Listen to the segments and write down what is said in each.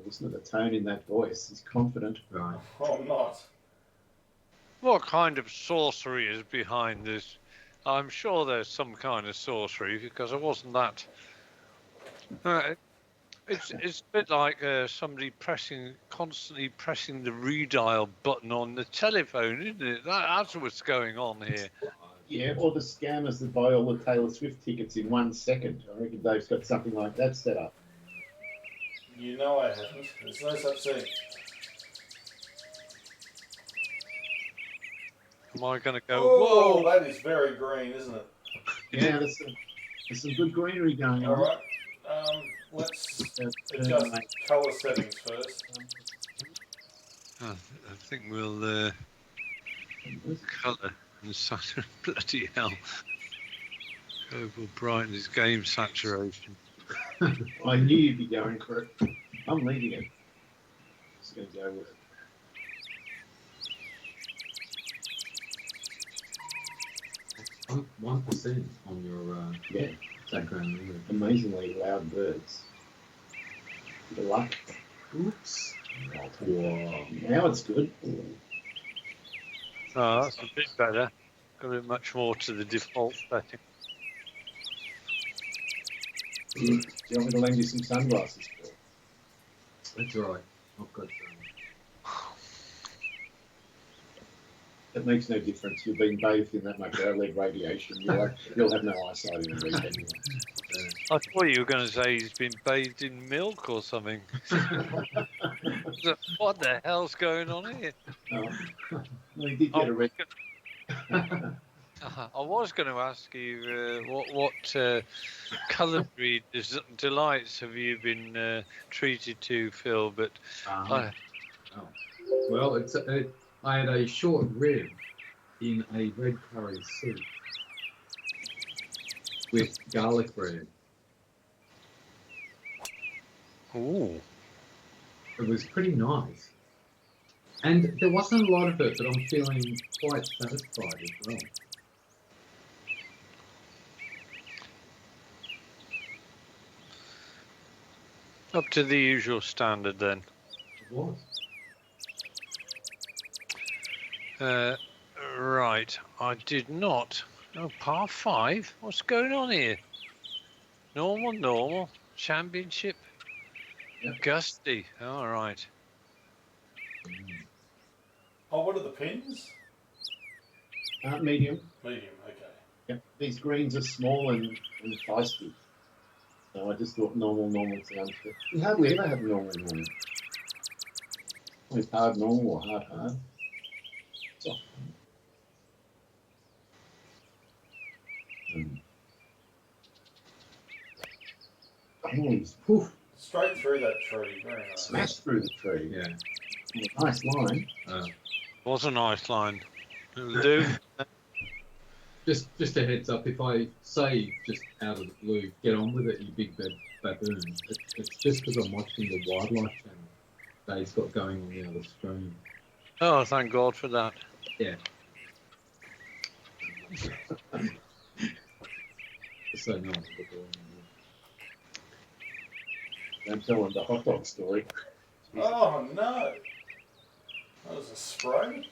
Listen to the tone in that voice. He's confident. Right. Oh, I'm not. What kind of sorcery is behind this? I'm sure there's some kind of sorcery because I wasn't that. It's a bit like somebody constantly pressing the redial button on the telephone, isn't it? That's what's going on here. Yeah, or the scammers that buy all the Taylor Swift tickets in 1 second. I reckon Dave's got something like that set up. You know I haven't. There's no such thing. Am I going to go? Oh, Whoa! that is very green, isn't it? Yeah, there's some good greenery going on. All right. Let's adjust colour settings first. I think we'll colour and bloody hell. Global brightness, game saturation. I knew you'd be going for it. I'm leaving it. Just going to go with it. I'm 1% on your background. Amazingly loud birds. Good luck. Oops. Wow. Now it's good. Oh, that's a bit better. Got it much more to the default setting. Do you want me to lend you some sunglasses, Phil? That's all right. I've got It makes no difference. You've been bathed in that much OLED radiation. You'll have no eyesight in a week anyway. I thought you were going to say he's been bathed in milk or something. What the hell's going on here? Well, he did get a red. I was going to ask you what culinary delights have you been treated to, Phil? But well, I had a short rib in a red curry soup with garlic bread. Ooh. It was pretty nice. And there wasn't a lot of it, but I'm feeling quite satisfied as well. Up to the usual standard then. It was. Right, I did not. Oh, par 5? What's going on here? Normal. Championship. Yep. Gusty. All right. Oh, what are the pins? Medium. Medium, okay. Yep. These greens are small and feisty. So I just thought normal sounds good. We hardly ever have normal. It's hard normal or hard. Soft. Poof. Straight through that tree, very nice. Smashed through the tree. Yeah. Nice line. Was a nice line. It'll do. Just a heads up, if I say just out of the blue, get on with it, you big baboon, it's just because I'm watching the wildlife channel Dave's got going on the other screen. Oh, thank God for that. Yeah. So nice. Don't tell him the hot dog story. Oh no! That was a spray.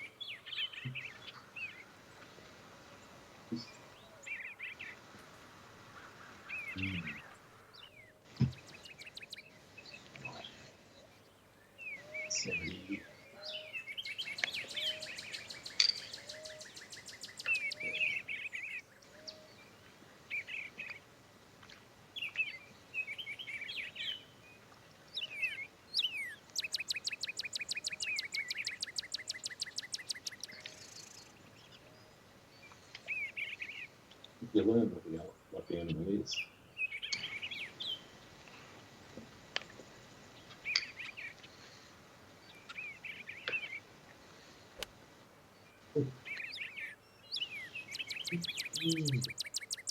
You learn what the animal is.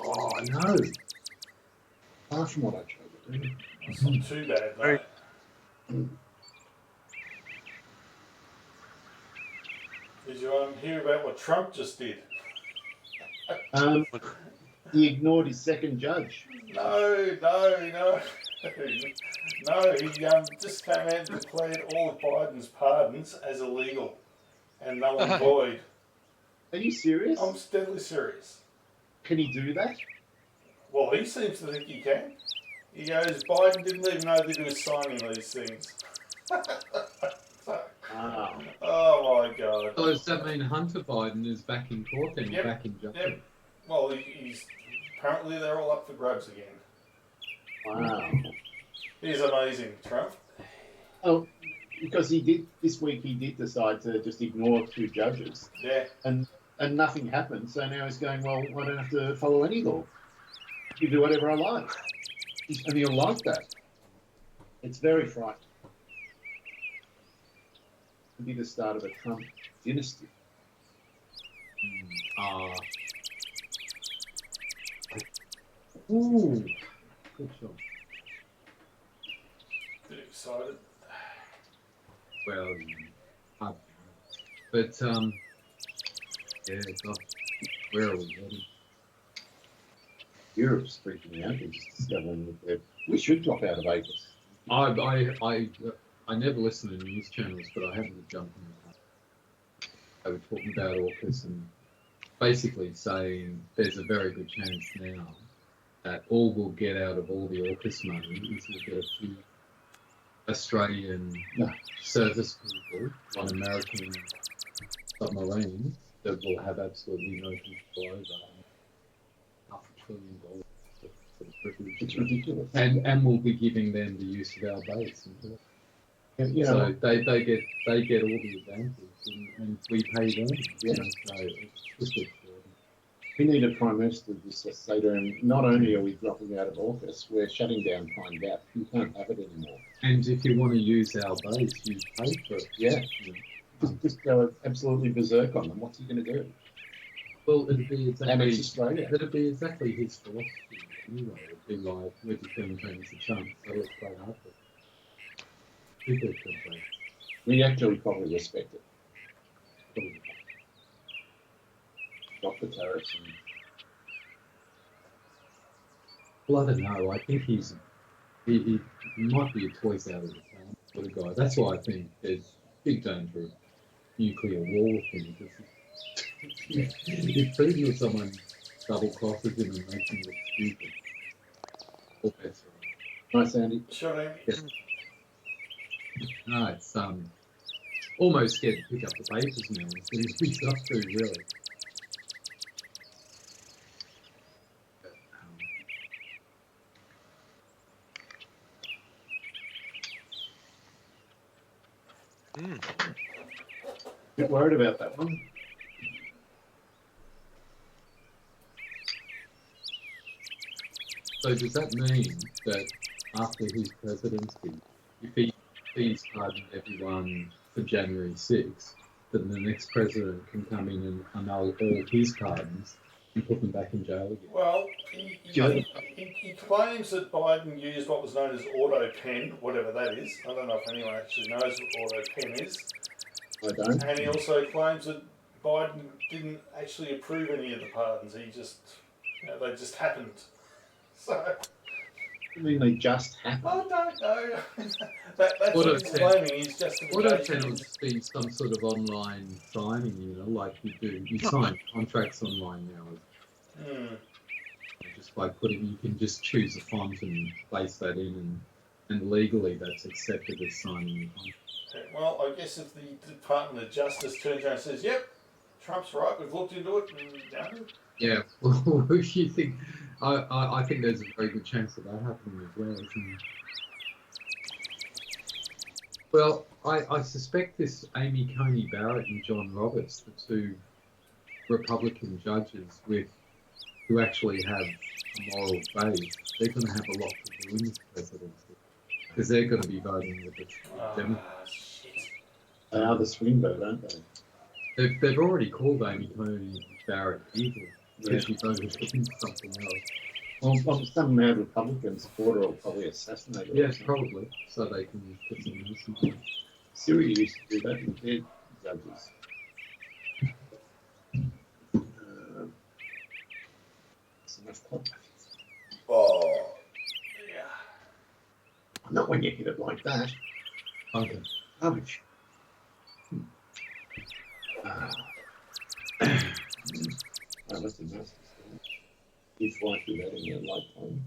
Oh no! Far from what I tried to do. That's not too bad, though. Did you hear about what Trump just did? He ignored his second judge. No. No, he just came out and declared all of Biden's pardons as illegal and null and void. Are you serious? I'm deadly serious. Can he do that? Well, he seems to think he can. He goes, Biden didn't even know that he was signing these things. Wow. Oh my God. So does that mean Hunter Biden is back in court and Yep. back in jail? Yep. Well, he's apparently they're all up for grabs again. Wow. He's amazing, Trump. Oh, because this week he did decide to just ignore 2 judges. Yeah. And nothing happened. So now he's going, well, I don't have to follow any law. You do whatever I like. And he'll like that. It's very frightening. It'll be the start of a Trump dynasty. Ooh, good shot. Bit excited. Well, but yeah, God, where are we heading? Europe's freaking out. They're just discovering that we should drop out of APIS. I never listen to news channels, but I happened to jump on the They were talking about AUKUS and basically saying there's a very good chance now that all we'll get out of all the AUKUS money is we'll get a few Australian service people on American submarines that will have absolutely no control over $500 billion for the privilege. It's ridiculous. And we'll be giving them the use of our base. You know, So they get all the advantage and we pay them. Yeah. So it's just extraordinary. we need a Prime Minister to just say to him, not only are we dropping out of AUKUS, we're shutting down Pine Gap. You can't have it anymore. And if you want to use our base, you pay for it. Yeah. Just go absolutely berserk on them. What's he going to do? Well, it'd be And it's exactly his philosophy anyway. It'd be like, we're just doing things a chunk, so let's play hard for it. We actually probably respect it. Probably. Drop the tariffs and Well, I don't know. I think he might be a toys out of the town sort of guy. That's why I think there's big danger of nuclear war with him. Because if people or someone double crosses him and makes him look stupid, all bets are nice, Andy. Sure, Andy. Yeah. No, it's almost scared to pick up the papers now as soon as we start to, really. Bit worried about that one. So does that mean that after his presidency, if he's pardoned everyone for January 6th, then the next president can come in and annul all his pardons and put them back in jail again? Well, he claims that Biden used what was known as auto pen, whatever that is. I don't know if anyone actually knows what auto pen is. I don't. And he also claims that Biden didn't actually approve any of the pardons. He just, they just happened. So, I mean, they just happen. I don't know. That's What what he's claiming. He's just What if it would be some sort of online signing, like you do? You sign contracts online now. Just by you can just choose a font and place that in, and legally that's accepted as signing the contract. Okay, well, I guess if the Department of Justice turns around and says, yep, Trump's right, we've looked into it, and done it. Yeah, well, you think? I think there's a very good chance of that happening as well, isn't there? Well, I suspect this Amy Coney Barrett and John Roberts, the 2 Republican judges who actually have a moral base, they're going to have a lot to do in this presidency because they're going to be voting with the Democrats. Shit. They are the swing vote, aren't they? They've already called Amy Coney Barrett evil because she voted against something else. Well, some mad Republican supporter will probably assassinate her. Yes, probably, so they can put some message. Syria used to do that with their judges. It's enough contact. Oh, yeah. Not when you hit it like that. Okay. Rubbish. Oh, that's a nasty thing. You'd fight with that in your lifetime.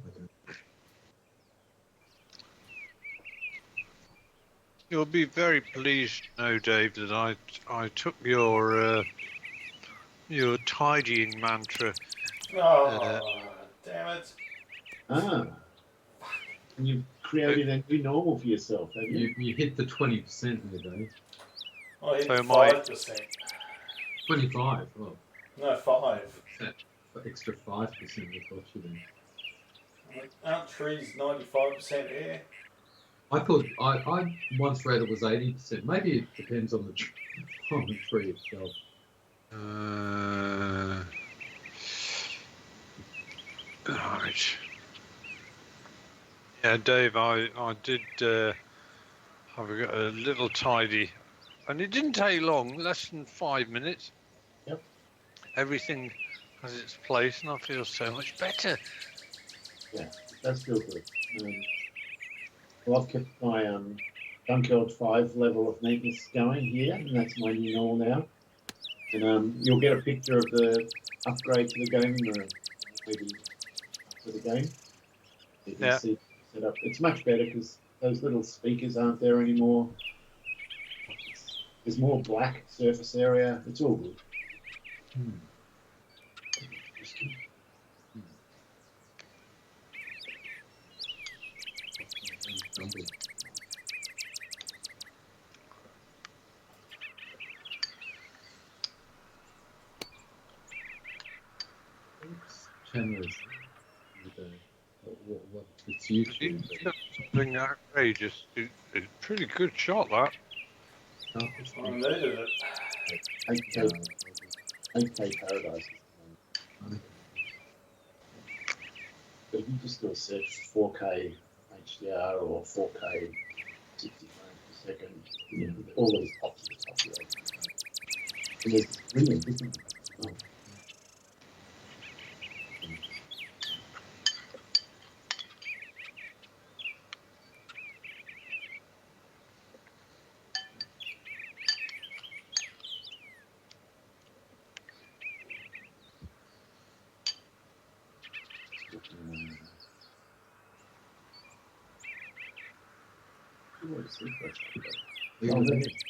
You'll be very pleased to know, Dave, that I took your tidying mantra. Oh, damn it. Ah. And you've created a new normal for yourself, have you? You hit the 20% there, Dave. I hit So my- 5%. 25. Oh, No, 5. that extra 5% we got you then. Aren't trees 95% air? I thought I once read it was 80%. Maybe it depends on the tree itself. Right. Yeah, Dave, I did have a little tidy, and it didn't take long, less than 5 minutes. Yep. Everything has its place, and I feel so much better. Yeah, that's feel good. Well, I've kept my Dunkeld 5 level of neatness going here, and that's my new normal now. And you'll get a picture of the upgrade to the gaming room, maybe after the game. You can see it set up. It's much better because those little speakers aren't there anymore. There's more black surface area. It's all good. Channel is what it's YouTube. Something outrageous. It's a pretty good shot, that. I needed it. 8K Paradise. But if you just do a search for 4K HDR or 4K 60 frames per second, you know, all these pops at the top of it. And there's brilliant, isn't it? Oh.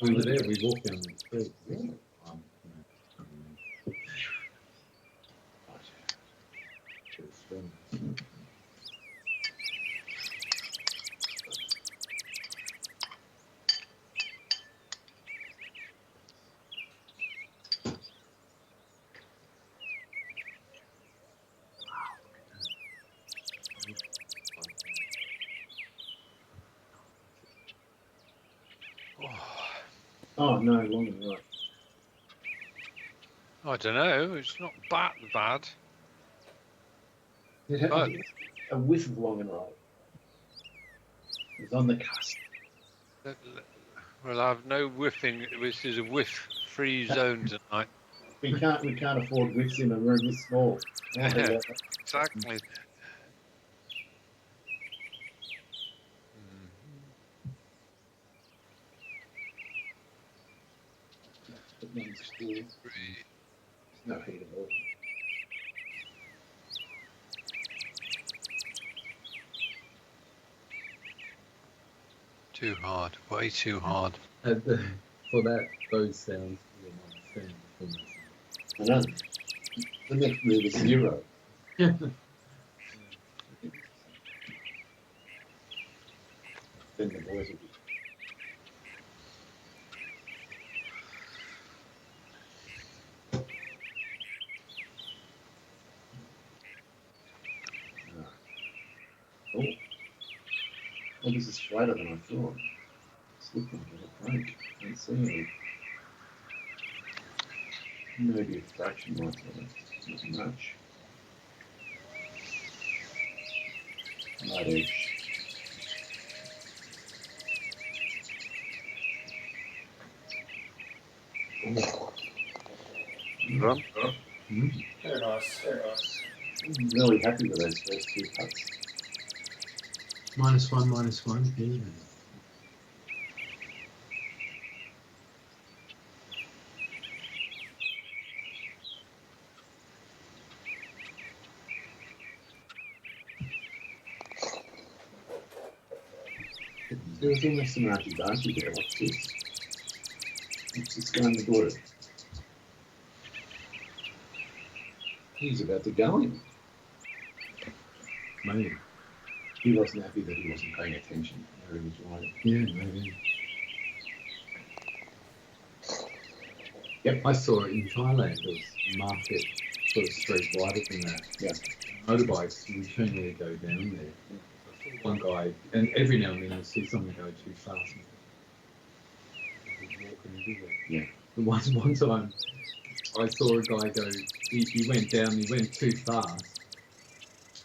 We were there. We walked down the street. Really? Oh, no, long and right. I don't know. It's not that bad. It had a whiff of long and right. It was on the cusp. We'll have no whiffing. This is a whiff-free zone tonight. We can't afford whiffs in a room this small. Exactly. No heat at all. Too hard. Way too hard. For those sounds, you're not standing. I know. The next move is 0. Then the boys will be. Oh, this is flatter than I thought. It's looking like a break. Can't see it. Maybe a fraction like that. Not much. Light edge. Run. Very nice. Very nice. I'm really happy with those first 2 cuts. -1, even. There was almost some argy-bargy there. What's this? What's this going to blue? He's about to go in. Maybe. He wasn't happy that he wasn't paying attention where he was riding. Yeah, maybe. Yep. I saw it in Thailand. There was a market sort of street wider than that. Yeah. Motorbikes routinely go down there. I saw one guy, and every now and then I see someone go too fast. He's walking everywhere. Yeah. And one time I saw a guy go, he went down, he went too fast.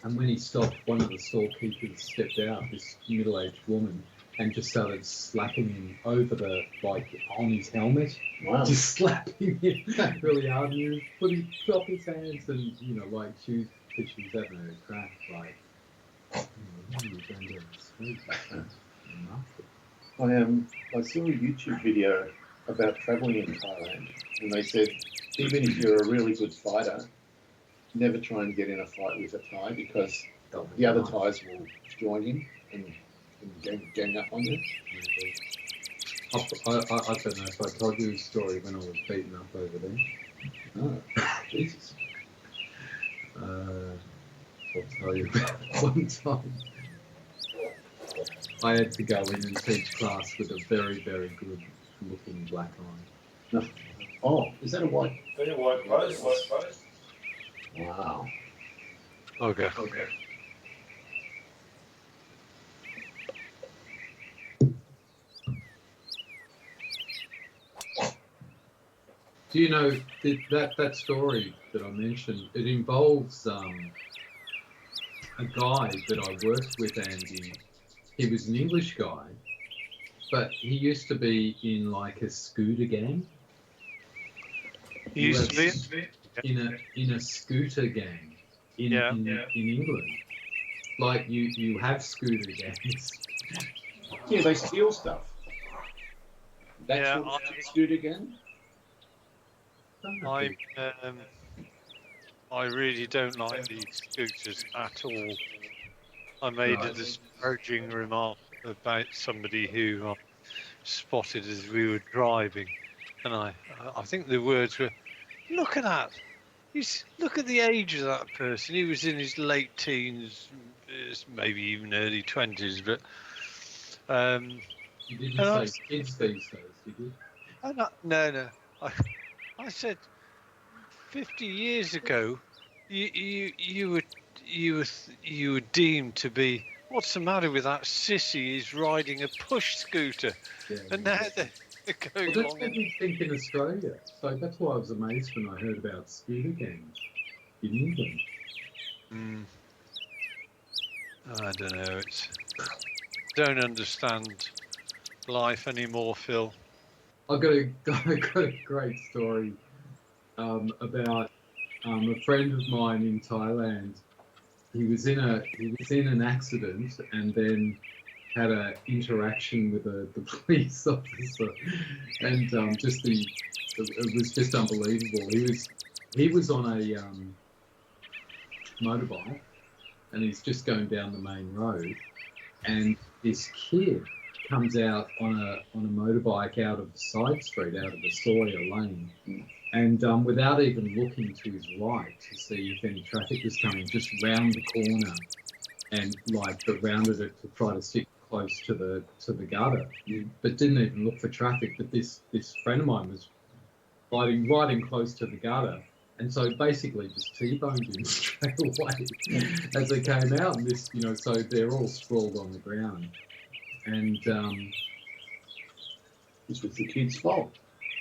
And when he stopped, one of the storekeepers stepped out, this middle-aged woman, and just started slapping him over the, like, on his helmet. Wow. Just slapping him really hard. And he was putting up his hands and, you know, like, she was having a crack, like, you know, going down the street. I saw a YouTube video about travelling in Thailand, and they said even if you're a really good fighter, never try and get in a fight with a Thai because the other Thais will join in and gang up on you. I don't know if I told you a story when I was beaten up over there. Oh, Jesus. I'll tell you about one time. I had to go in and teach class with a very, very good looking black eye. No. Oh, is that a white? They're white clothes. Wow. Okay. Do you know that story that I mentioned? It involves a guy that I worked with, Andy. He was an English guy, but he used to be in like a scooter gang. He used to be in a scooter gang in England. Like you have scooter gangs. Yeah, they steal stuff. That's Yeah, what scooter gang? I really don't like these scooters at all. I made a disparaging remark about somebody who I spotted as we were driving, and I think the words were, "Look at that! Look at the age of that person. He was in his late teens, maybe even early 20s." But you didn't say kids these days, did you? No. I said 50 years ago, you were deemed to be. What's the matter with that sissy? He's riding a push scooter, and now they're going that's along. what we think in Australia. So that's why I was amazed when I heard about scooter gangs in England. I don't know. Don't understand life anymore, Phil. I've got a great story about a friend of mine in Thailand. He was in an accident and then had an interaction with the police officer, and it was just unbelievable. He was on a motorbike, and he's just going down the main road, and this kid comes out on a motorbike out of the side street, out of the Sawyer lane, and without even looking to his right to see if any traffic was coming, just round the corner and rounded it to try to stick close to the gutter, but didn't even look for traffic. But this friend of mine was riding close to the gutter, and so basically just T-boned him straight away as they came out. And this, so they're all sprawled on the ground. And this was the kid's fault.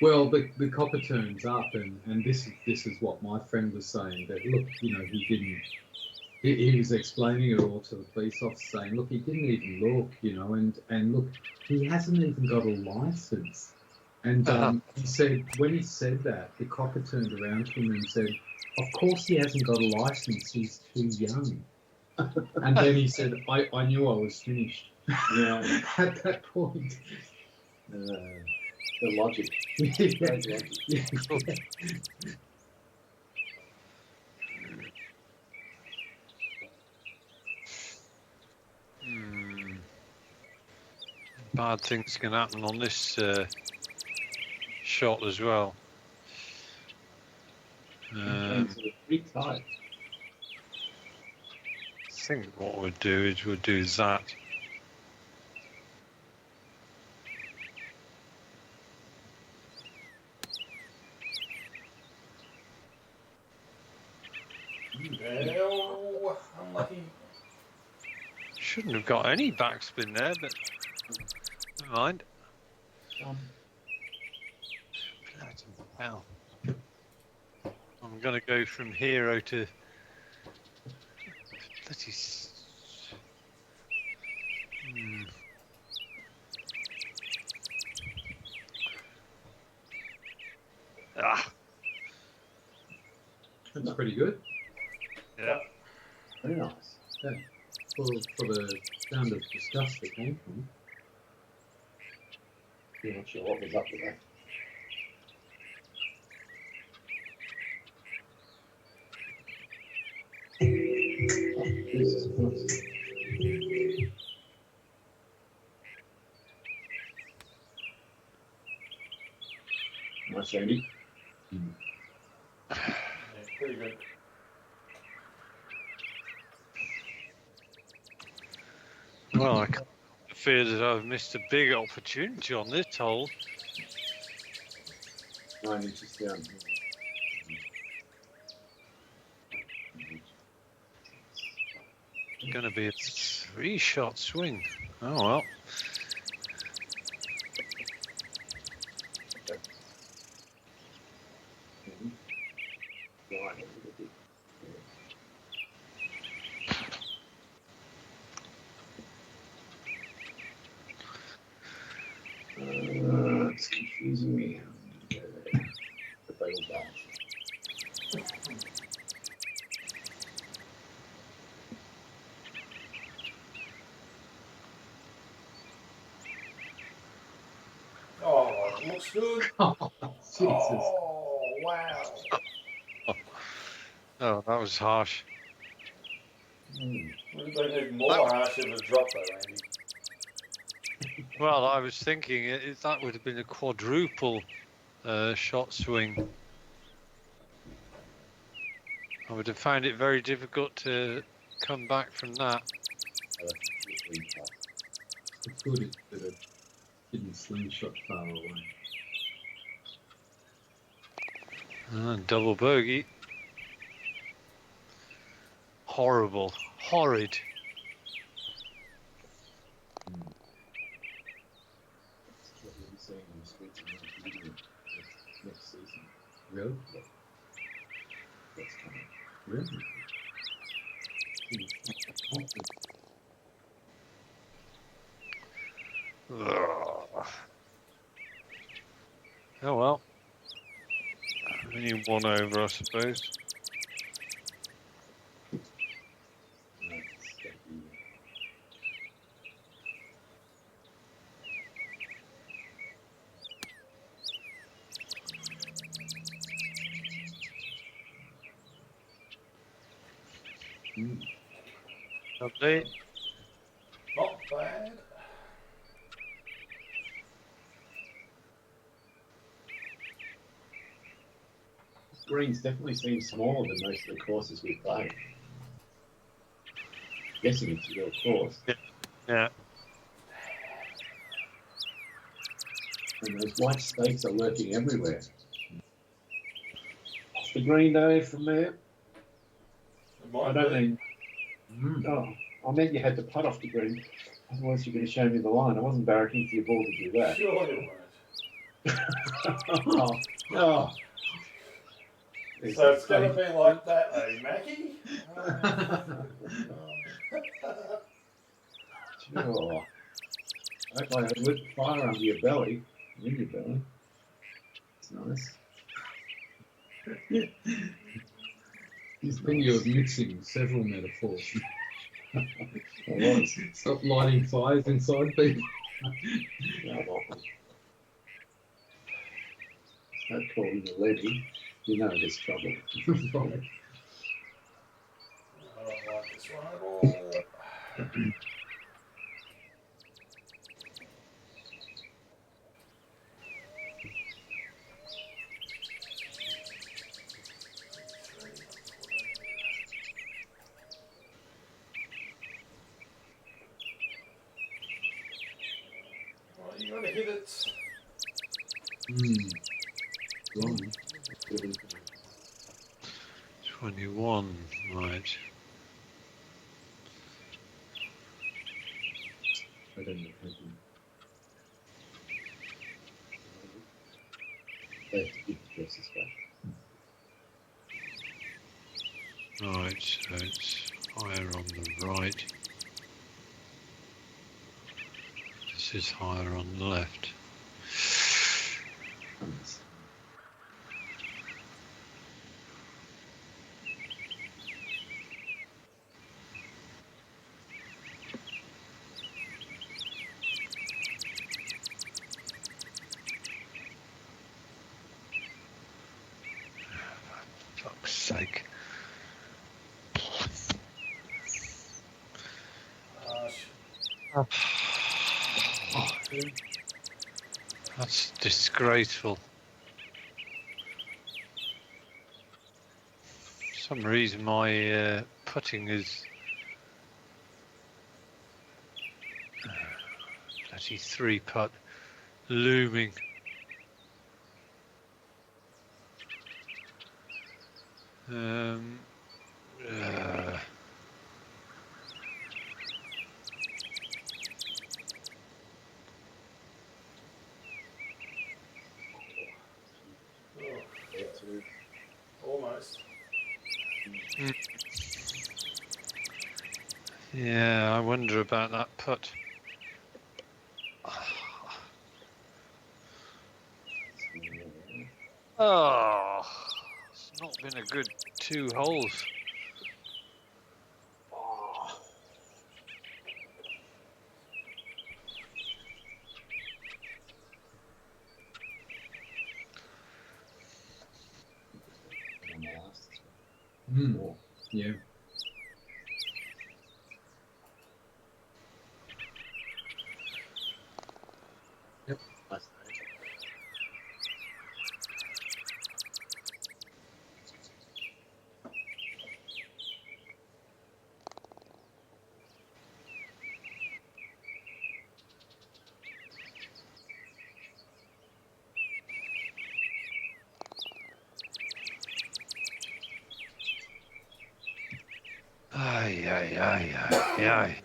Well, the copper turns up, and this is what my friend was saying, that look, he didn't. He was explaining it all to the police officer, saying, look, he didn't even look, and look, he hasn't even got a license. And he said, when he said that, the copper turned around to him and said, of course he hasn't got a license, he's too young. And then he said, I knew I was finished Yeah. at that point. The logic. Yeah. Great logic. Yeah. Bad things can happen on this shot as well. Pretty tight. I think what we'll do is we'll do that. Oh, unlucky. Shouldn't have got any backspin there, but never mind. Bloody hell. I'm going to go from hero to bloody. Ah, That's pretty good. yeah. Very nice. For the sound of disgust that came from it. I'm not sure what was up with that. Oh, Jesus Christ. Nice, Andy. Yeah, pretty good. Well, I fear that I've missed a big opportunity on this hole. 9 inches down. It's going to be a 3-shot swing. Oh well. Right. It's confusing me. But they will balance. Oh, it looks good. Oh, Jesus. Oh, wow. Oh, that was harsh. Would have been even more harsh if it dropped though, Andy. Well, I was thinking that would have been a quadruple shot swing. I would have found it very difficult to come back from that. It's good that it didn't slingshot far away. Double bogey. Horrible. Horrid. That's what we'll be seeing on the streets of Minneapolis next season. Really? That's coming. Really? Ugh. Oh well. Only one over, I suppose. Lovely. Not bad. Greens definitely seem smaller than most of the courses we play. Guessing it's a real course. Yeah. And those white stakes are lurking everywhere. Off the green though, from there. It might I don't be. mean. Oh, I meant you had to putt off the green. Otherwise, you're going to show me the line. I wasn't barracking for your ball to do that. Sure you weren't. Oh. So it's going to be like that, eh, Mackie? Sure. I hope I lit fire under your belly. In your belly. It's nice. He's thinking of mixing several metaphors. I was. Stop lighting fires inside people. No, I'm not. Start calling the levy. You know there's trouble. Right. I don't like this one at all. Well, you gotta hit it. Wrong. 21, right. I don't know how to. They have to give the dresses back. Right, so it's higher on the right. This is higher on the left. Fuck's sake. That's disgraceful. For some reason my putting is bloody 3-putt looming. Uh, Almost. yeah, I wonder about that putt. Oh, it's not been a good 2 holes. Yeah. Yep. Ay, ay, ay, ay, ay.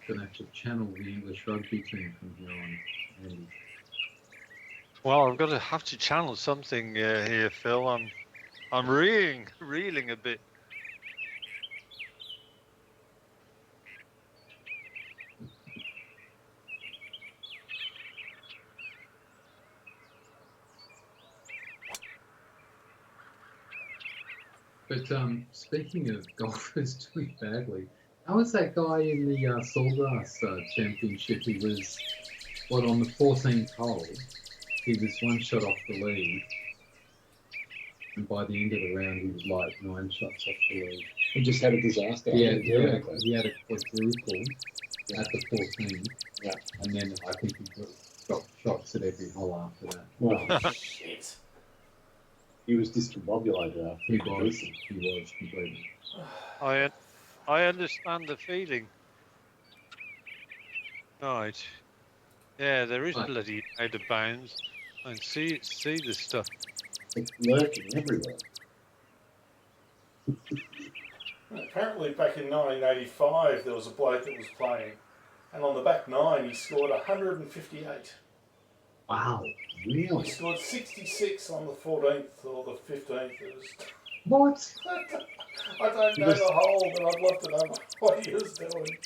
Gonna have to channel the English rugby team from here on, Andy. Well, I'm gonna have to channel something here, Phil. I'm reeling a bit. But speaking of golfers doing badly, how was that guy in the Sawgrass Championship? He was, what, on the 14th hole? He was 1 shot off the lead. And by the end of the round, he was like 9 shots off the lead. He just had a disaster. He had a quadruple at the 14th. Yeah. And then I think he got shots at every hole after that. Well, Shit. he was discombobulated after He the was season. completely. I understand the feeling. Right. Yeah, there is Right. bloody out of bounds. I can see the stuff. It's lurking everywhere. Apparently, back in 1985, there was a bloke that was playing, and on the back 9, he scored 158. Wow, He really? scored 66 on the 14th or the 15th. It was, What? I don't know the hole, but I'd love to know what he was doing.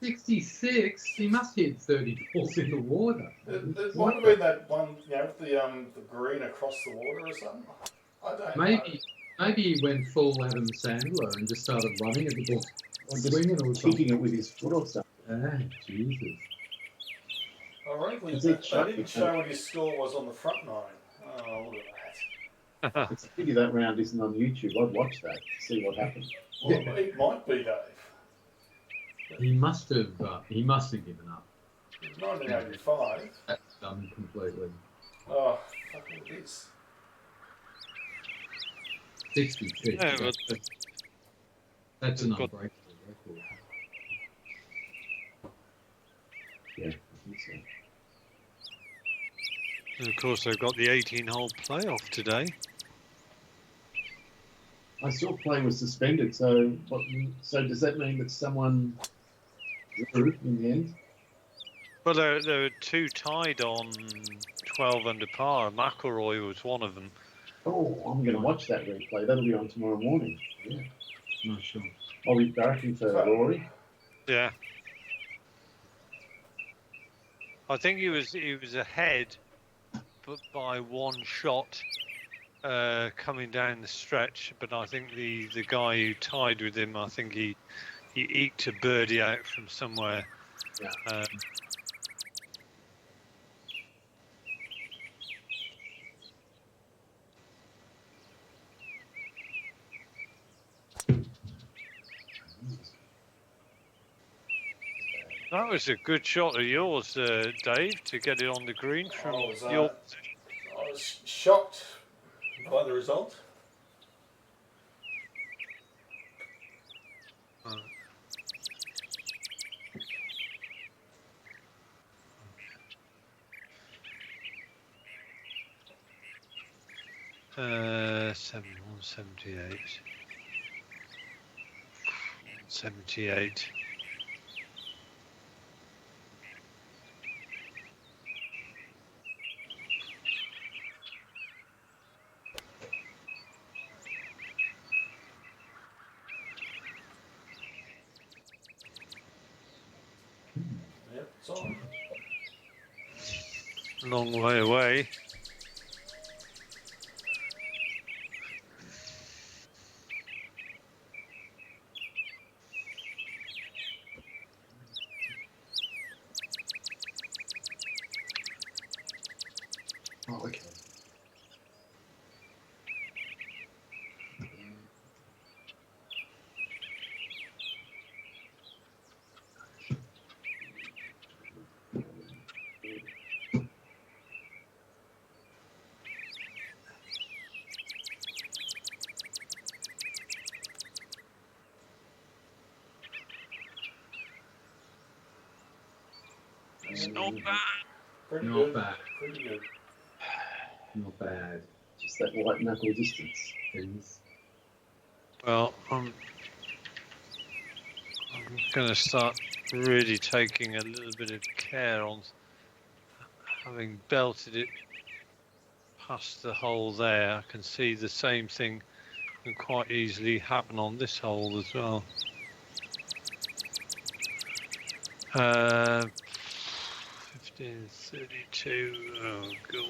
66. He must hit 30 balls in the water. It might have been that one, with the green across the water or something. I don't know. Maybe he went full Adam Sandler and just started running at the ball, Or just swinging or something. kicking it with his foot or something. Ah, Jesus. Ironically, Is they it shot? didn't show what his score was on the front nine. Oh, look at that. It's a pity that round isn't on YouTube. I'd watch that to see what happened. Well, it might be, Dave. He must have given up. 1985. That's done completely. Oh, fuck all this. 66. Yeah, but That's an We've got- unbreakable record. Yeah, I think so. and of course they've got the 18-hole playoff today. I saw play was suspended, so does that mean that someone drew in the end? Well, there were two tied on 12 under par. McIlroy was one of them. Oh, I'm going to watch that replay. That'll be on tomorrow morning. Yeah. Not sure. I'll be barracking for Rory. Yeah. I think he was ahead, but by one shot coming down the stretch. But I think the guy who tied with him, I think he eked a birdie out from somewhere. Yeah. That was a good shot of yours, Dave, to get it on the green from I was, your. I was shocked by the result. Uh, 71, 78. 78. Yep, it's on. Long way away. Oh, okay. It's not bad. Pretty Not good. bad. Pretty good. Not bad. Just that white knuckle distance. Things. Well, I'm going to start really taking a little bit of care on having belted it past the hole there. I can see the same thing can quite easily happen on this hole as well. 1532. Oh god.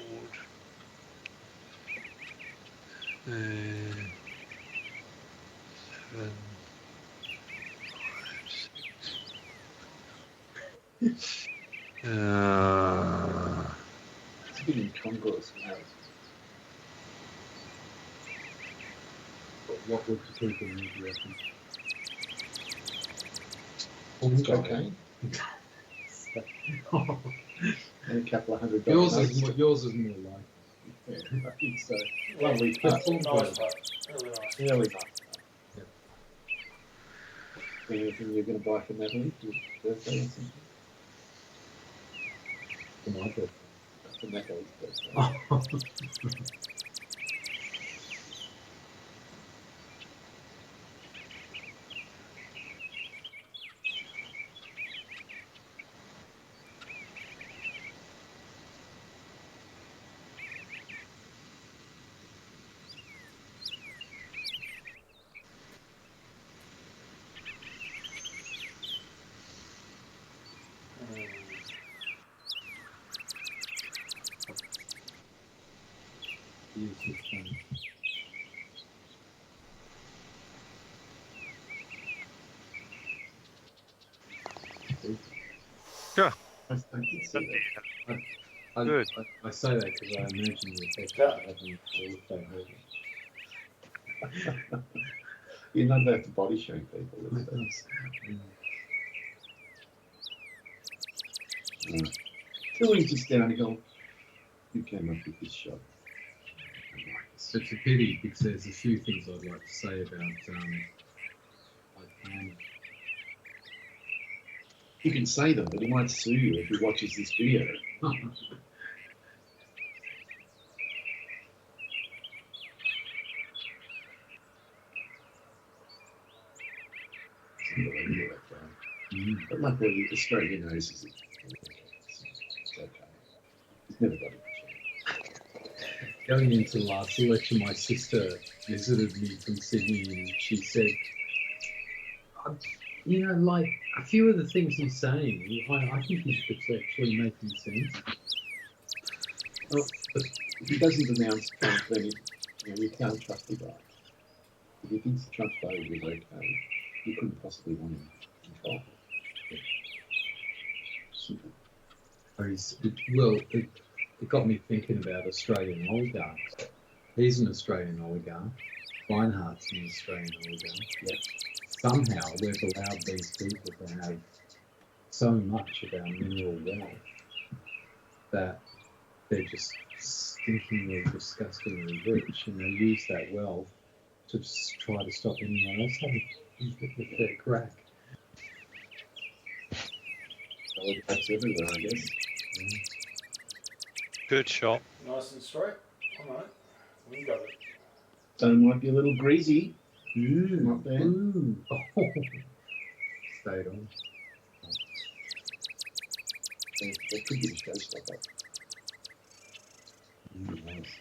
7, 5, 6. It's a bit incongruous now. But what would you think of me, do you reckon? Cocaine and a couple of $100. Yours is more like Yeah, I think so. Lovely Yeah, putt. nice putt. Really nice. Really nice. Yep. Anything you're going to buy for Natalie for your birthday or something? for my birthday. For Natalie's birthday. Yeah. I did see that. Good. I say that because I imagine the effect Yeah. of having all that hurt. You're not allowed to body shame people these days. Two inches downhill, you came up with this shot. So it's a pity because there's a few things I'd like to say about You can say them, but he might sue you if he watches this video. It's unbelievable, that guy. But luckily, Australia knows he's it's okay. He's never got a Going into the last election, my sister visited me from Sydney and she said, you know, like a few of the things he's saying, I think he's actually making sense. Well, if he doesn't announce Trump, then you can't trust the guy. If he thinks Trump's vote is okay, you couldn't possibly want him in control. Simple. It got me thinking about Australian oligarchs. He's an Australian oligarch. Reinhardt's an Australian oligarch. Yep. Somehow we've allowed these people to have so much of our mineral wealth that they're just stinkingly, disgustingly rich, and they use that wealth to just try to stop anyone else having their crack. Oligarchs everywhere, I guess. Good shot. Nice and straight. All right. We got it. So it might be a little greasy. Not there. Oh. Stayed on. That could be the showstopper. Nice.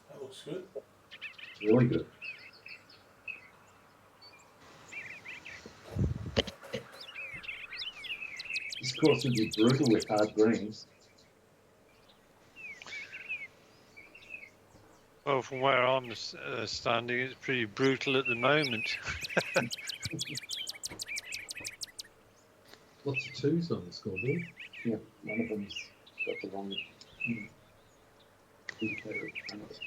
That looks good. It's really good. This course would be brutal with hard greens. Well, from where I'm standing, it's pretty brutal at the moment. Lots of twos on the scoreboard. Yeah, one of them's got the wrong indicator of front.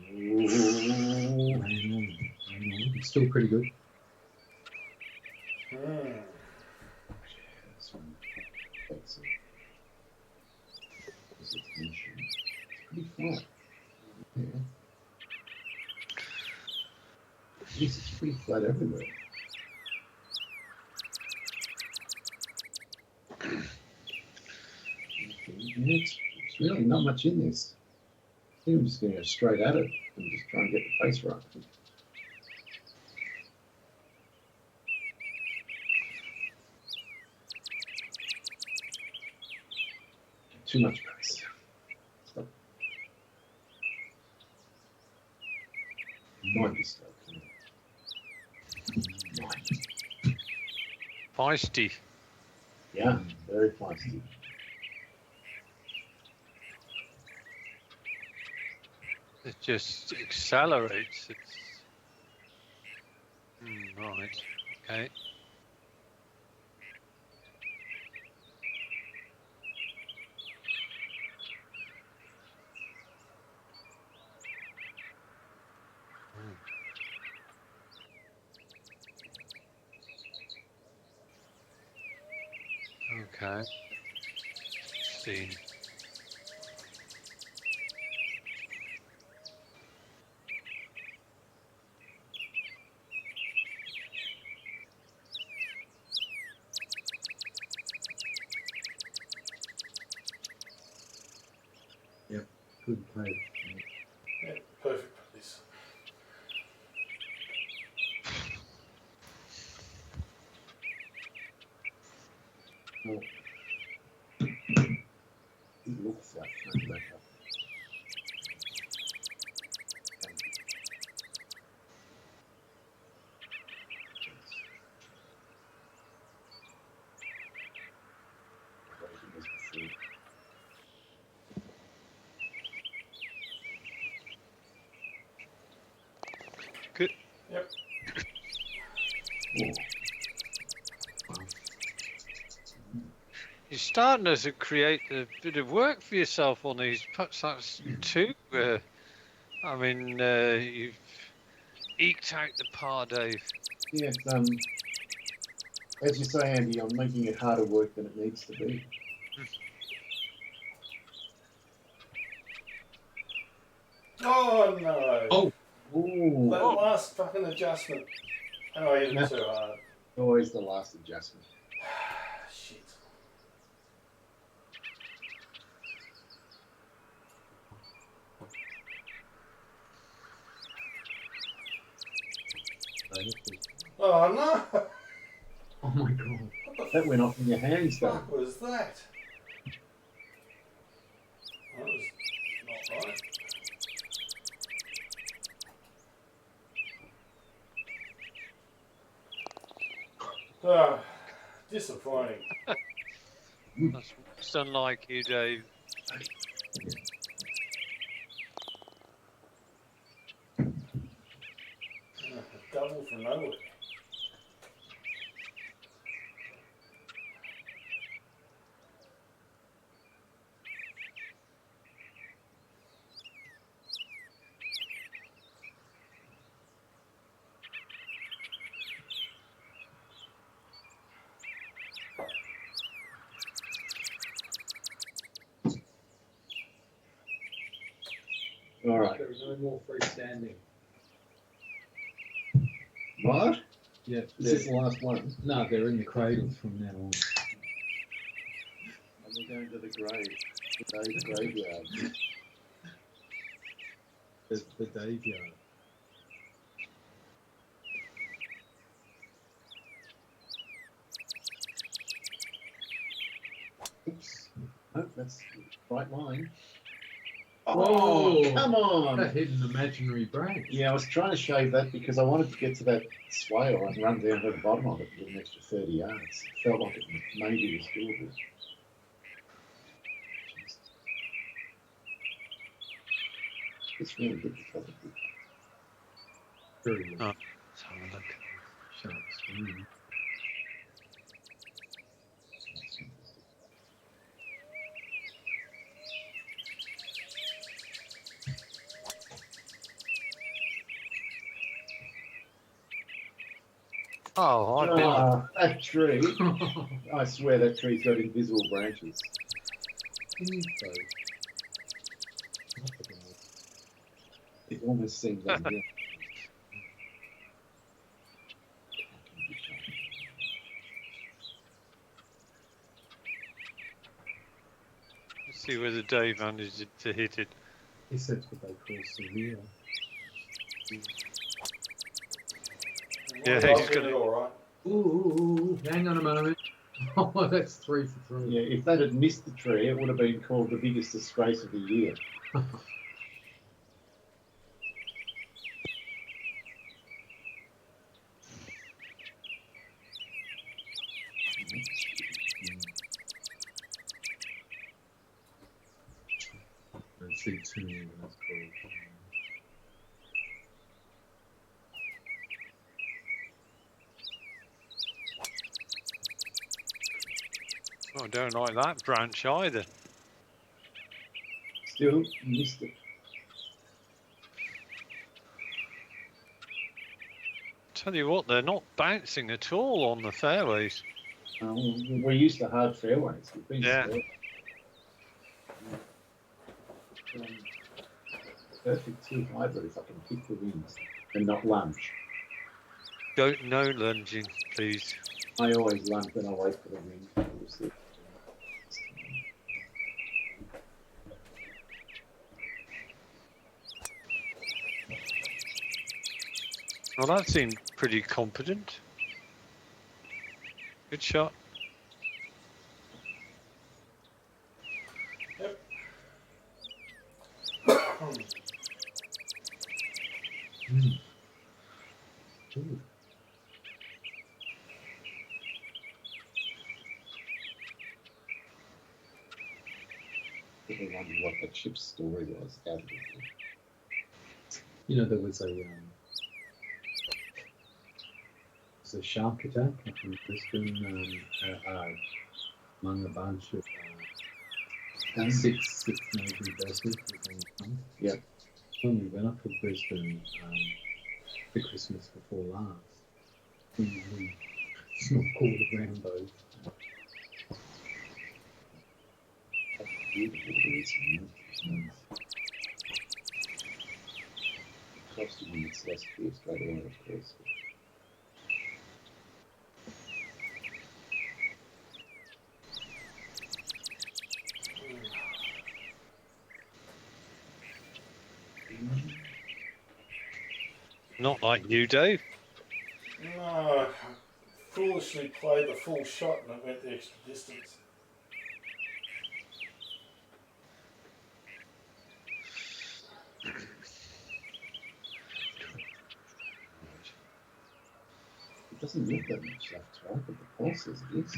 Hang on. It's still pretty good. This one takes its attention. It's pretty flat. Yeah. Yes, it's pretty flat everywhere. It's really not much in this. I think I'm just going to go straight at it and just try and get the face right. Too much pace. Stop. Might be stuck. Feisty. Yeah, very feisty. It just accelerates. Right. Okay. Okay. 16. Good play. Yeah, perfect for this. Well, it looks like front back up. Yep. Oh. You're starting to create a bit of work for yourself on these putts. That's two. I mean, you've eked out the par, Dave. Yeah, it's, as you say, Andy, I'm making it harder work than it needs to be. Oh no! Oh, Ooh, That last fucking adjustment. And I hit it too hard. always the last adjustment. Shit. Oh no! oh my god. What That the went off in your hands, though. fuck was that? That was not right. Ah, disappointing. That's most unlike you, Dave. Double from nowhere. All right. There is no more freestanding. What? Yeah, Is this the last one? no, they're in the cradles from now on. And we're going to the grave. The Dave graveyard. The Dave yard. Oops. Nope, that's the right line. Oh, come on! That hit an imaginary break. Yeah, I was trying to shave that because I wanted to get to that swale and run down to the bottom of it and get an extra 30 yards. It felt like it maybe was doable. It's really good to cover. Very good. Oh, let's have a look. Sharp swing. Oh, I've been. That tree. I swear that tree's got invisible branches. It almost seems like yeah. Let's see whether Dave managed to hit it. He said what they call severe. Yeah, Well, he's I hit got it it. all right. Ooh, hang on a moment. Oh, that's 3 for 3. Yeah, if that had missed the tree, it would have been called the biggest disgrace of the year. Let's see, tuning, that's called. Oh, I don't like that branch either. Still missed it. Tell you what, they're not bouncing at all on the fairways. We're used to hard fairways. We've been Yeah. spoiled. Perfect two hybrid if I can pick the wins and not lunge. Don't no lunging, please. I always lunge when I wait for the wind. We'll see. Well, that seemed pretty competent. Good shot. Yep. Ooh. I wondered what the chip story was. Out of it. You know, there was a was a shark attack up in Brisbane among a bunch of six Navy vessels within the month. Yep. When we went up to Brisbane for Christmas before last, we snorkeled around those. Beautiful birds and costume on its less clear straight away, of course. Not like you, Dave. No, I foolishly played the full shot and it went the extra distance. It doesn't look that much left, right? But the pulse says it is.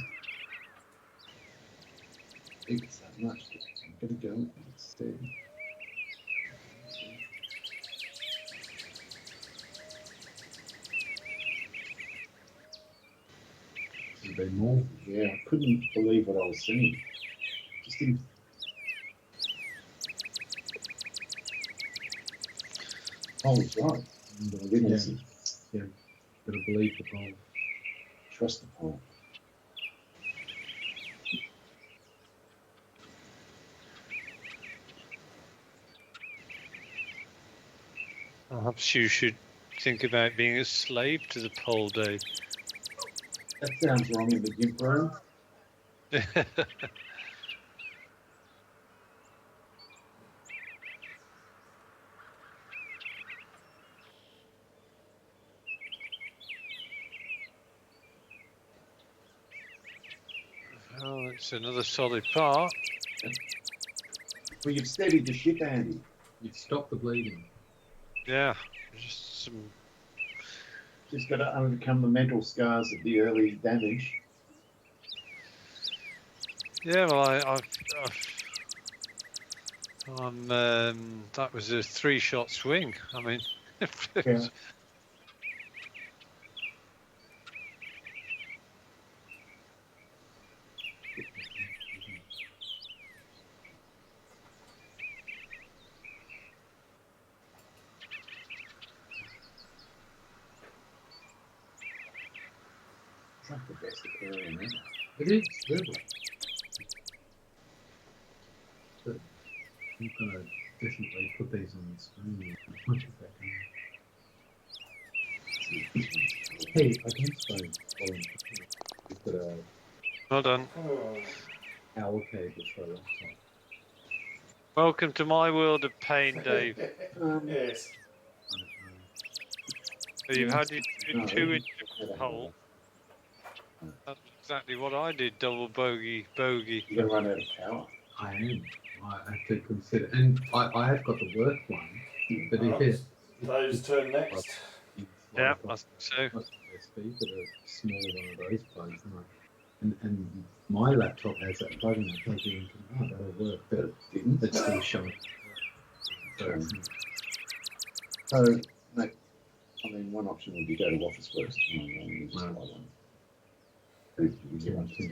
I think it's that much. I'm going to go and see. There'd be more. Yeah, I couldn't believe what I was seeing. Just didn't. Oh, it's right. But I didn't see. Yeah, gotta believe the pole. Trust the pole. Perhaps you should think about being a slave to the pole, Dave. That sounds wrong in the gimp room. Oh, it's another solid par. Well, you've steadied the ship, Andy. You've stopped the bleeding. Yeah, just some. Just got to overcome the mental scars of the early damage. Yeah, well, that was a 3-shot swing. I mean, Yeah. It's like the best aquarium ever. It is, really. But I'm gonna definitely put these on the screen and punch it back in. Hey, I don't suppose Colin, you've got a well done. Oh. owl cable for a laptop. Welcome to my world of pain, Dave. Yes. You've had your No, 2 inch never had hole. That's exactly what I did. Double bogey. You're going to run out of power. I am. I have to consider, and I have got the work one, but if Dave's turn next. Yeah, I think so. Not USB, but a small one of those plugs, and my laptop has that plug in. I plug it into that'll work, but It didn't. it's still showing. So, mate, I mean, one option would be go to Office Works and use just buy one. You want to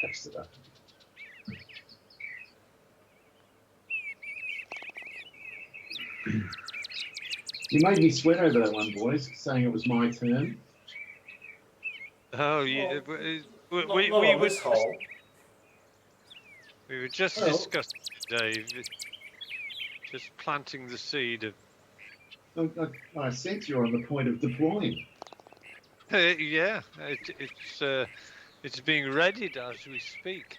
tax it up. You made me sweat over that one, boys, saying it was my turn. Oh, yeah. Not on this hole. We were just Well, discussing, Dave, just planting the seed of. I sense you're on the point of deploying. Yeah, it's being readied as we speak.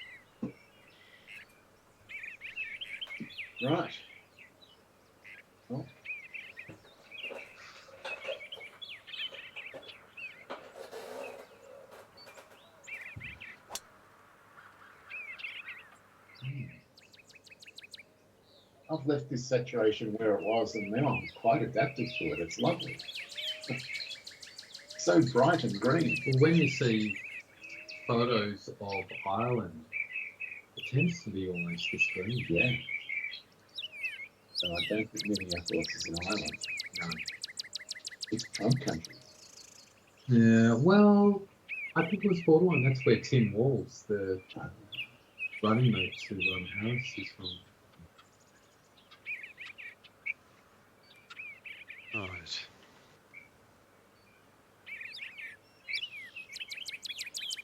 Right. Well. I've left this saturation where it was, and now I'm quite adapted to it. It's lovely. So bright and green. Well, when you see photos of Ireland, it tends to be almost this green. Yeah. So I don't think Minneapolis is an island. No. It's Trump country. Yeah, well, I think it was borderline. That's where Tim Walls, the running mate to Harris, is from. Right.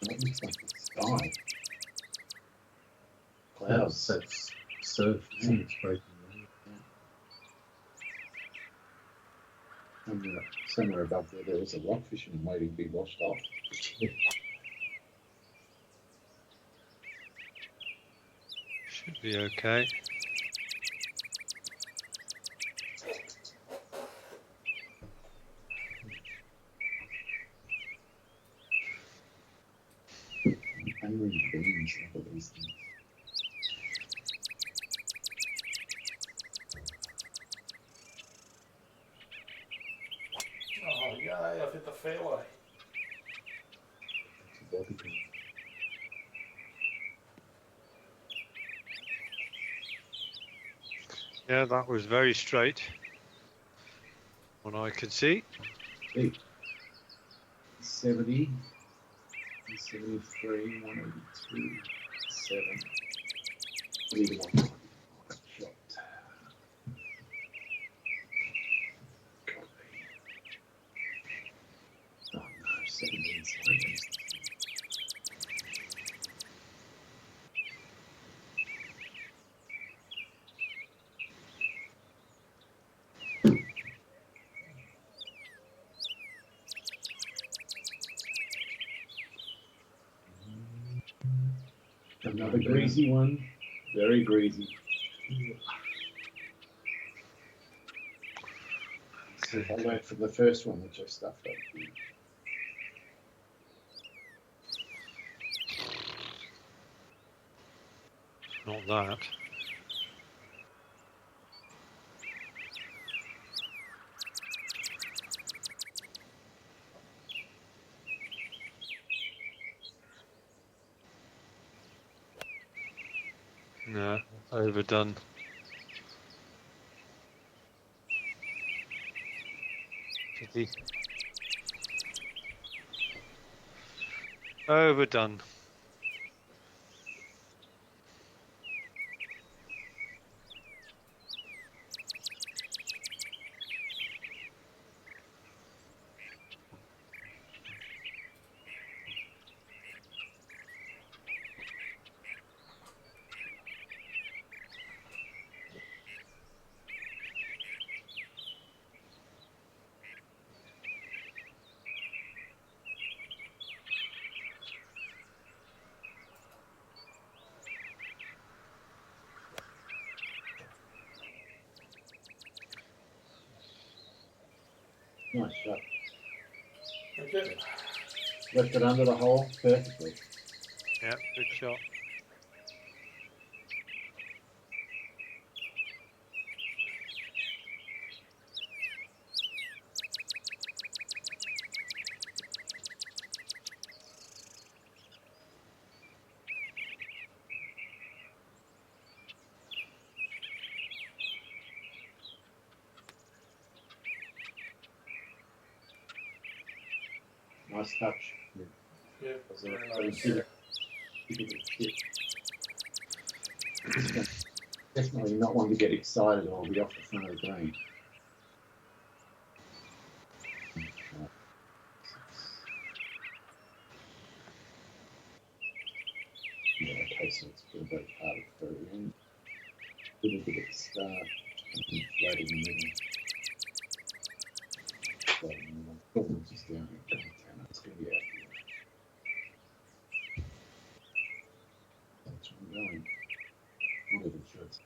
That looks like the sky. That's Clouds. surf, isn't it? It's breaking. Somewhere above there was a rock fisherman waiting to be washed off. Should be okay. Angry beans, look at these things. Oh, yay, I've hit the fairway. It's a bobby pin. Yeah, that was very straight. What I could see. 70, 73, 182, 7. Leave it on. Shot. Oh no, 17 seconds. Another greasy one. Very greasy. See if I learned from the first one, which I stuffed up. Not that. No, overdone. Pity. Overdone. Nice shot. Okay. Left it under the hole perfectly. Yeah, good shot. Nice touch. Yeah, Was very a nice. hit. Definitely not one to get excited or be off the front of the green. Yeah, okay, so it's been a very hard at the very end. Little bit at the start, and then flat in the middle. Flat in the middle. Ball just down there. It's going to be out here. That's where I'm going. Not even sure it's.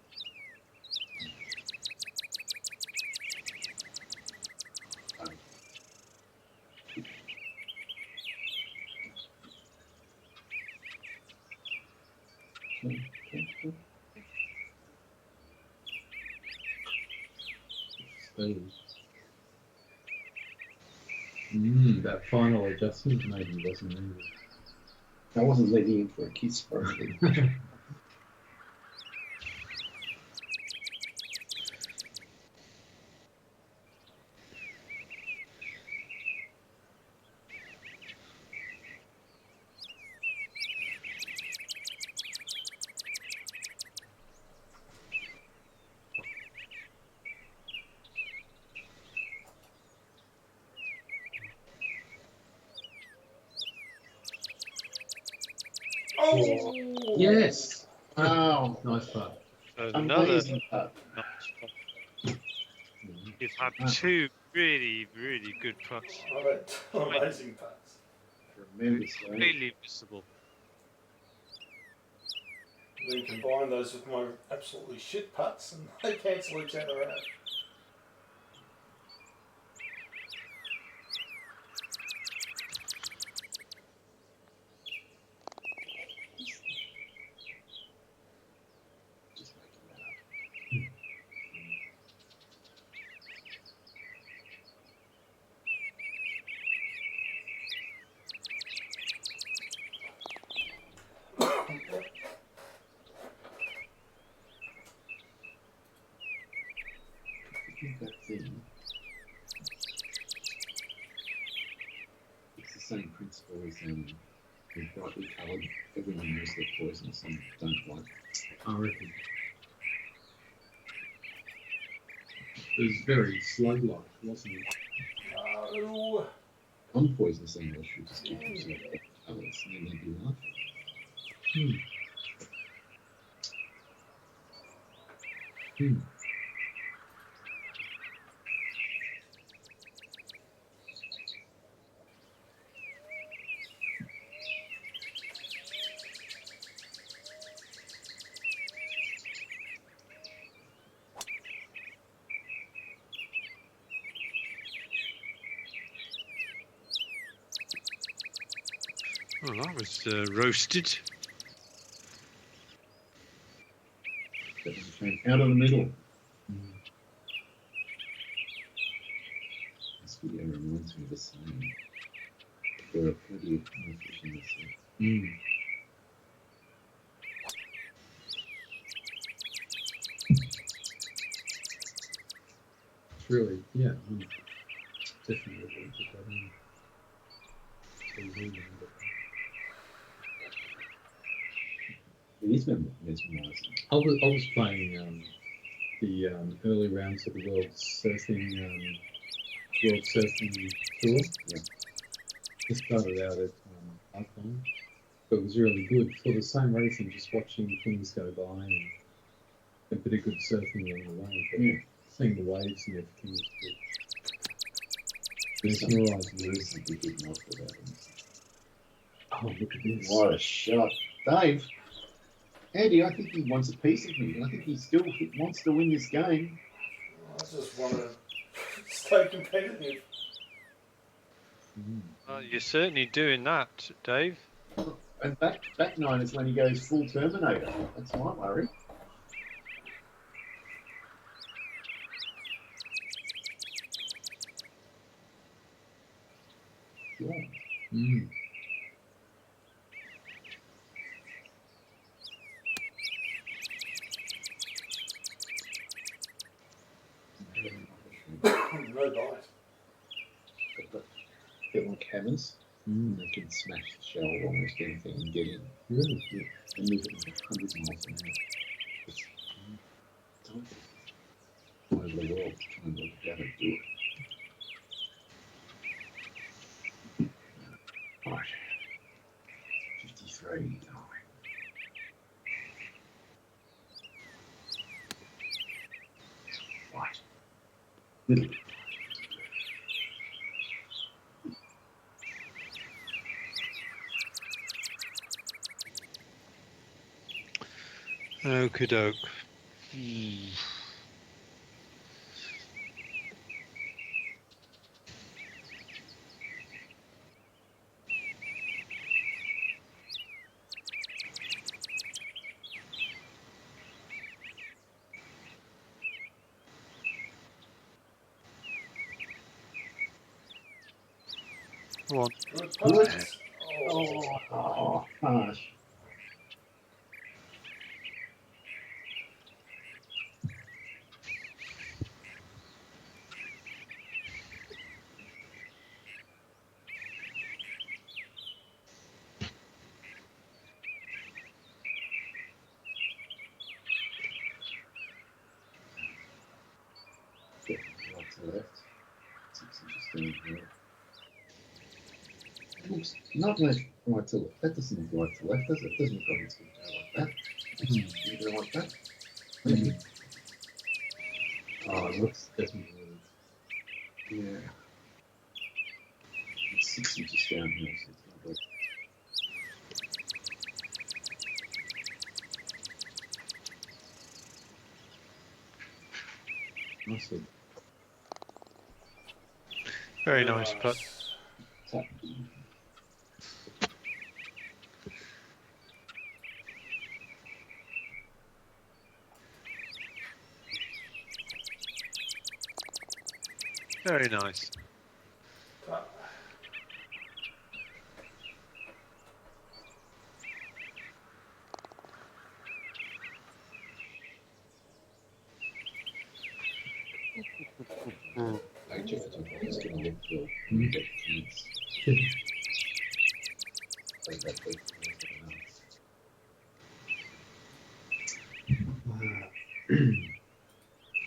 That final adjustment maybe wasn't needed. I wasn't letting in for a kiss for it. Yes. Wow. Nice putt. Another Amazing putt. nice putt. You've had two really, really good putts. I've had two amazing putts. Tremendous game. Completely missable. Then combine those with my absolutely shit putts and they cancel each other out. Just making that up. I think that thing, it's the same principle as with brightly coloured. Everyone knows they're poisonous and don't like. I reckon. It was very slow-like, wasn't it? Oh, Non-poisonous animals should just keep themselves off colours and then they'd be laughing. Well, that was roasted. Out of the middle. This video reminds me of a saying. There are plenty of more fish in the sea. It's really, yeah, definitely going to put that in. It is mesmerising. I was playing the early rounds of the World Surfing Tour. Yeah. Just started out at Alpine, but it was really good for the same reason. Just watching things go by and a bit of good surfing along the way. But Yeah. seeing the waves and everything was good. There's Mesmerising. something hidden off about him. Oh, look at this! What a shot. Dave, Andy, I think he wants a piece of me. I think he still wants to win this game. I just want to stay competitive. You're certainly doing that, Dave. And back nine is when he goes full Terminator. That's my worry. Yeah. No bite. Get like hammers. They can smash the shell of almost anything and get in. Really? Yeah. And move it like 100 miles an hour. It's time all over the world to try and work out how to do it. Right. 53. Right. Middle. Okie doke. Come on. Good putt. Oh, harsh. Right to left. 6 inches down here. Oops, not left, right to left. That doesn't look right to left, does it? Doesn't look like it's going to go like that. You don't like that? Maybe. Oh, it looks definitely. Yeah. It's 6 inches downhill, so it's not good. Nice. Very nice putt. So, Very nice. hey, Jeff, I'm just going to look for get chance. Like that big,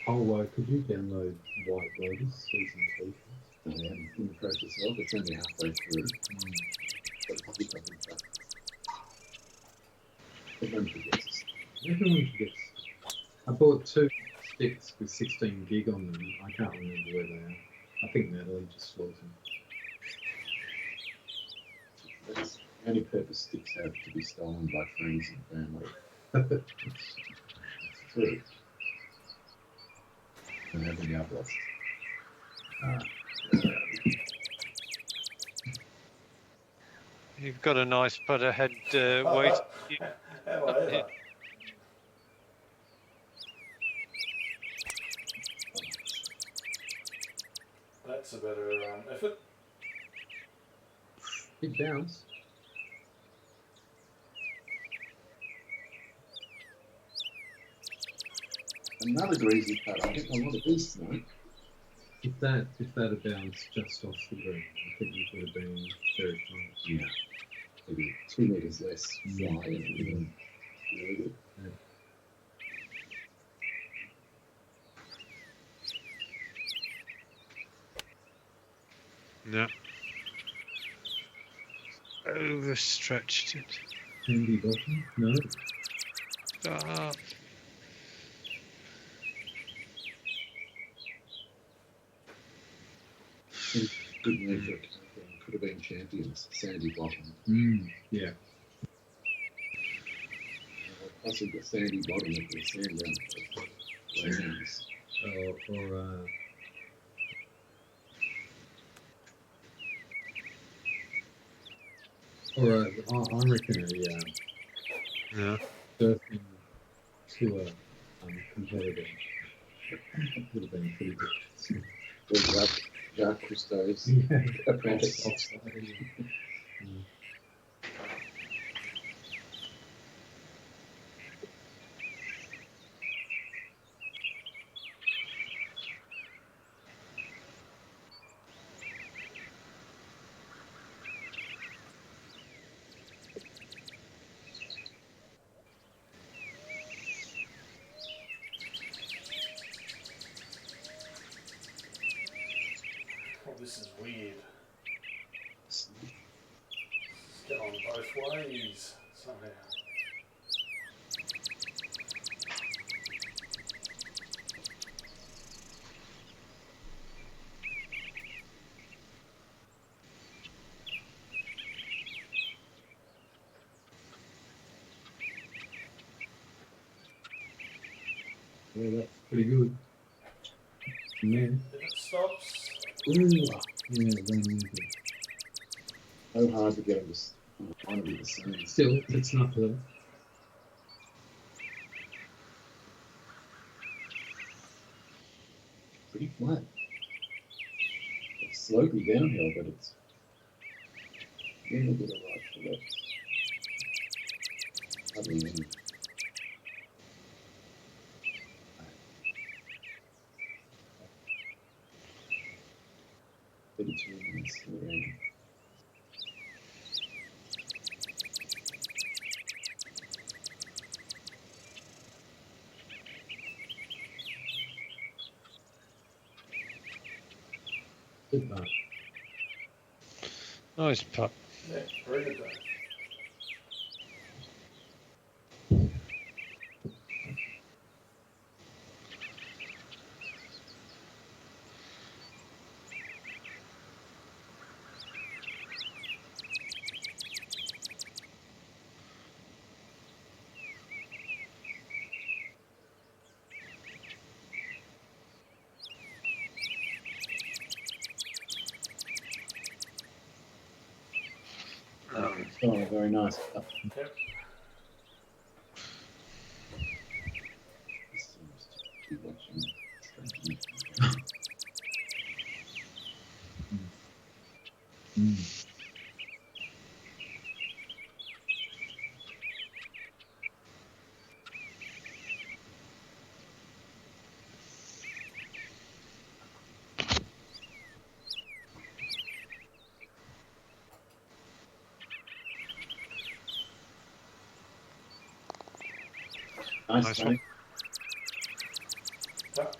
Oh, could you download White Lotus Season 2? I am in the process of. It's only halfway through. But it's stick up in fact. Everyone forgets. Everyone forgets. I bought 2 sticks with 16 gig on them. I can't remember where they are. I think Natalie just stores them. That's the only purpose sticks have to be stolen by friends and family. It's true. And having out lost. You've got a nice putt ahead. Wait. Have I ever? That's a better effort. Big bounce. Another greasy putt. I get a lot of these tonight. If that had bounced just off the green, I think it would have been very close. Yeah. Maybe 2 meters less fly and it would have been really good. No. Overstretched it. Handy bottom? No. Stop. Good move for a champion. Could have been champions. Sandy bottom. Yeah. Plus we've got sandy bottom with the sand down the lanes. I reckon Yeah. surfing tour competitor would have been pretty good. Or Jacques Cousteau's apprentice. Oh, this is weird. It's going both ways somehow. Yeah, that's pretty good. And then, If it stops, yeah, then So hard to get them to want to be the same. still, it's not the Pretty flat. It's slopey downhill, but it's a little bit of right to left. Probably in 32 minutes around. good part. Nice putt. yeah, very good though. Oh, very nice. Yep. This seems to be watching. Nice, Nice Tony. Yep.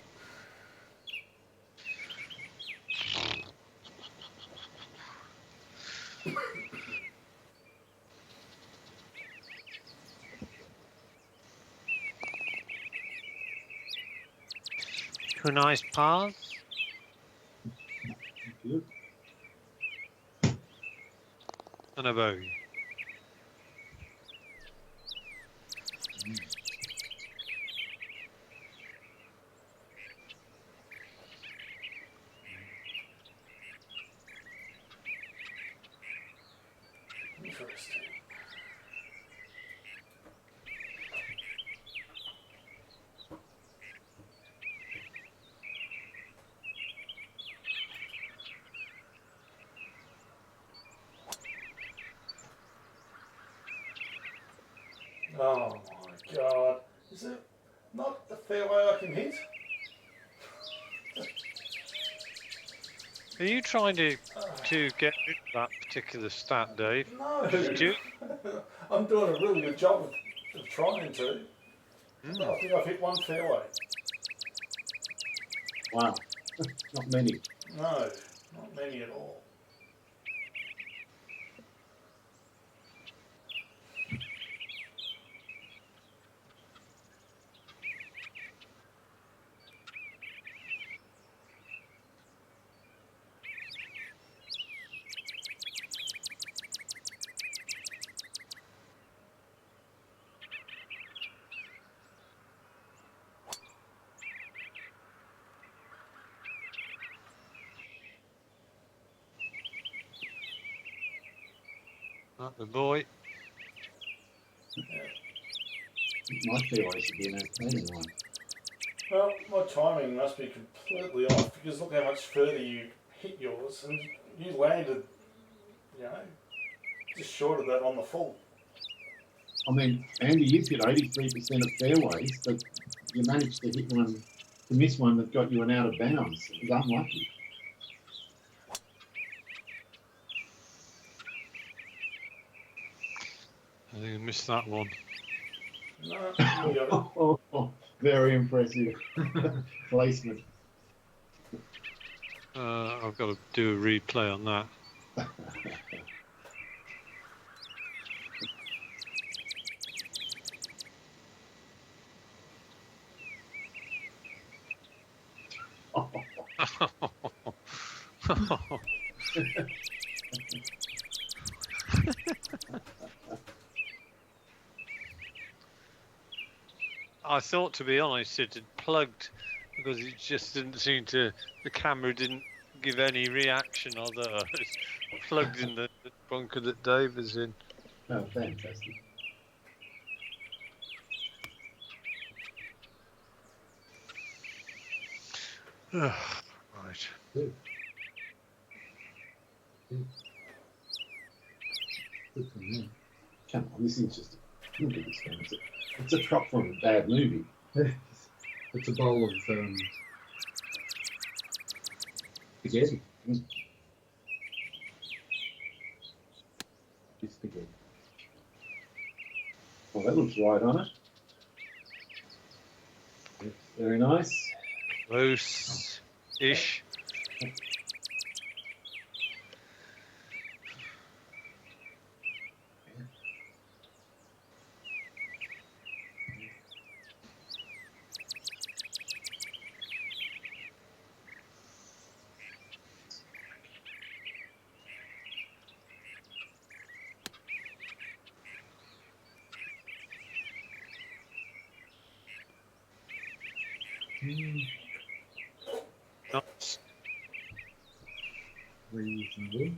Two nice pars. Good. And a bogey. Interesting. Oh my god. Is it not the fairway I can hit? Are you trying to get rid of that particular stat, Dave? No. Just do. I'm doing a really good job of trying to. Mm. I think I've hit one fairway. Wow. Not many. No, not many at all. Not the boy. My fairway should be an okay one. Well, my timing must be completely off because look how much further you hit yours and you landed, you know, just short of that on the full. I mean, Andy, you've hit 83% of fairways, but you managed to hit one, to miss one that got you an out of bounds. It was unlucky. I think I missed that one. No, you got it. Very impressive placement. I've got to do a replay on that. I thought, to be honest, it had plugged because it just didn't seem to. The camera didn't give any reaction, although it's plugged in the bunker that Dave was in. Oh, fantastic. Right. Good. Good. Good for me. Come on, this is just look at this one. It's a prop from a bad movie. It's a bowl of spaghetti. It's spaghetti. Well, that looks right on it. Yes. Very nice. Close-ish. Nice. Reasonable.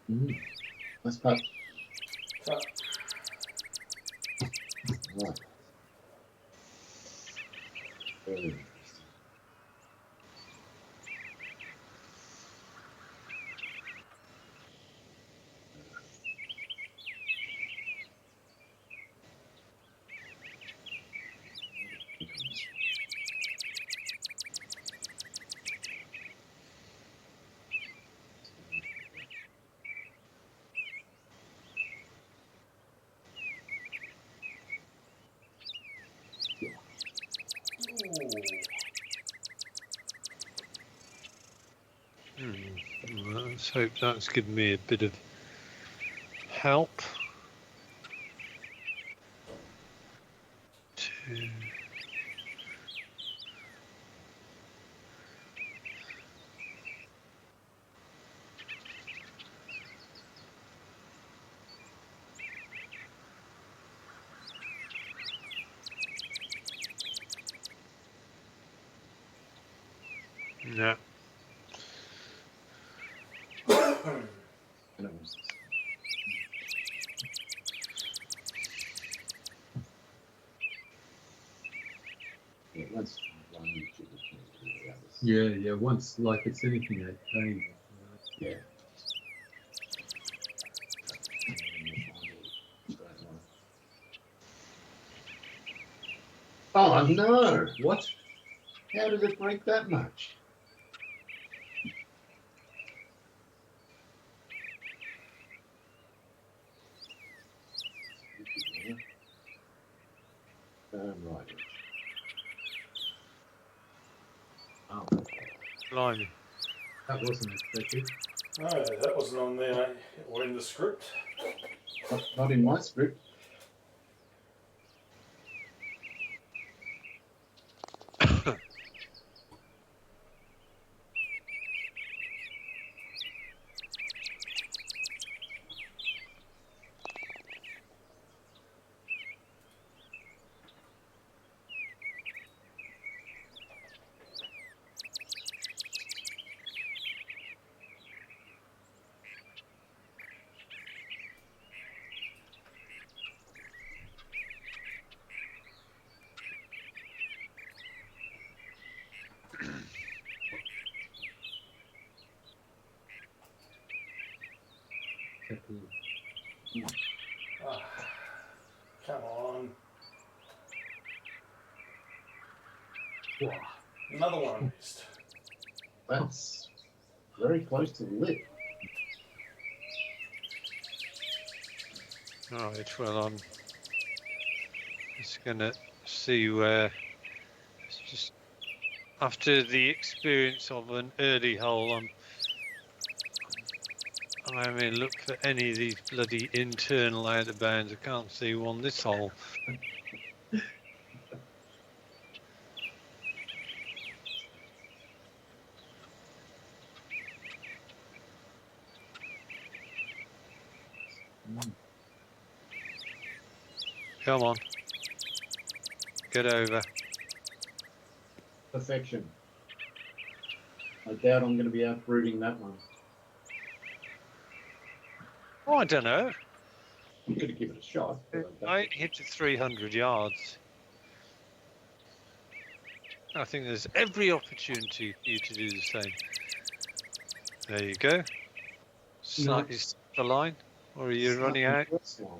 Nice putt. So, Right. Very interesting. Well, let's hope that's given me a bit of help. To... Yeah. And it was yeah, once one you should have changed to the others. Yeah. Once, like it's anything 8K. Yeah. Oh no! What? How did it break that much? Right. Oh, Blimey. that wasn't expected. no, that wasn't on there or in the script. Not in my script. Ah, come on. Wow. Another one missed. That's very close to the lip. Right, well, I'm just going to see where, it's just after the experience of an early hole, I mean, look for any of these bloody internal out of bounds. I can't see one this hole. Come on. Get over. Perfection. I doubt I'm going to be outrooting that one. Oh, I don't know. You could have given it a shot. I hit to 300 yards. I think there's every opportunity for you to do the same. There you go. Slightly it's the line, or are you running out? First line.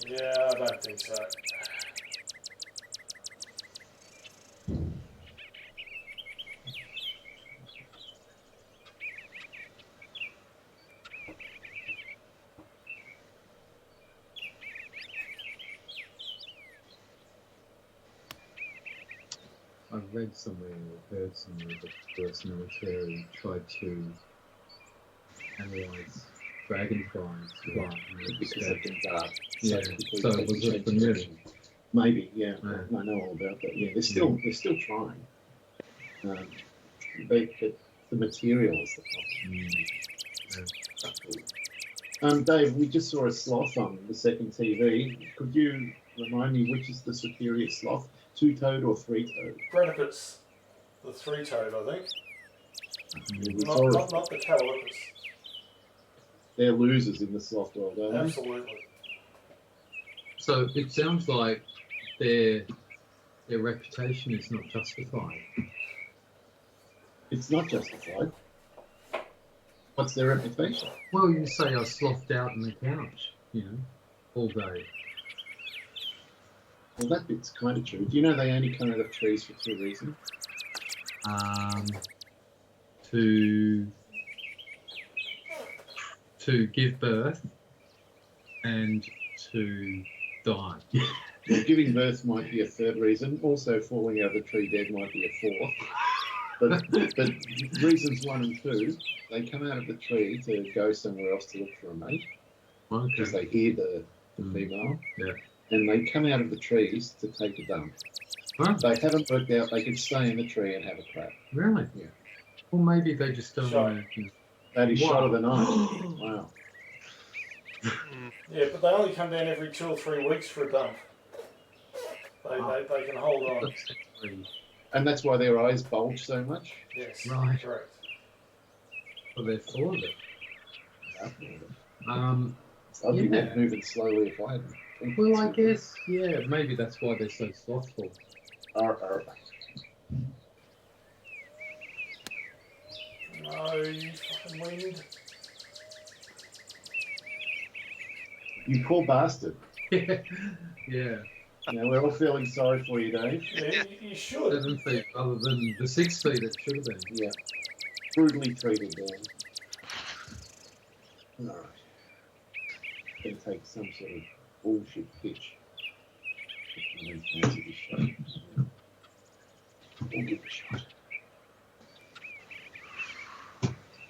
Yeah, I don't think so. I read somewhere or heard somewhere that the US military tried to analyze dragonflies flying in the Because sky. they've been dark. Yeah, so they was change it familiar? direction. Maybe, yeah. Yeah. I know all about that. Yeah, they're still trying. But the material is the problem. Dave, we just saw a sloth on the second TV. Could you remind me which is the superior sloth, two-toed or three-toed? Bredipus. the three-toed, I think. We saw it. Not the Calolepus. They're losers in the sloth world, aren't they? Absolutely. So it sounds like their reputation is not justified. It's not justified. What's their reputation? Well, you say I slothed out on the couch, all day. Well, that bit's kind of true. Do you know they only come out of trees for two reasons? To give birth and to die. Well, giving birth might be a third reason. Also, falling out of the tree dead might be a fourth. But reasons 1 and 2, they come out of the tree to go somewhere else to look for a mate because they hear the female. Yeah. And they come out of the trees to take a dump. Huh? They haven't worked out they could stay in the tree and have a crap. Really? Yeah. Well, maybe they just don't Sure. want to. That is Wow. shot of the night. Wow. Yeah, but they only come down every 2 or 3 weeks for a dump. They can hold on. And that's why their eyes bulge so much. Yes, Right. correct. Well, they're full of it. I'd be Yeah. moving slowly if I had. Well, I guess, yeah, maybe that's why they're so slothful. No, you fucking wind. You poor bastard. Yeah. You know, we're all feeling sorry for you, Dave. Yeah, you should. 7 feet other than the 6 feet it should have been. Yeah. Brutally treated there. Alright. Gonna take some sort of bullshit pitch. Fancy this shot. We'll give it a shot.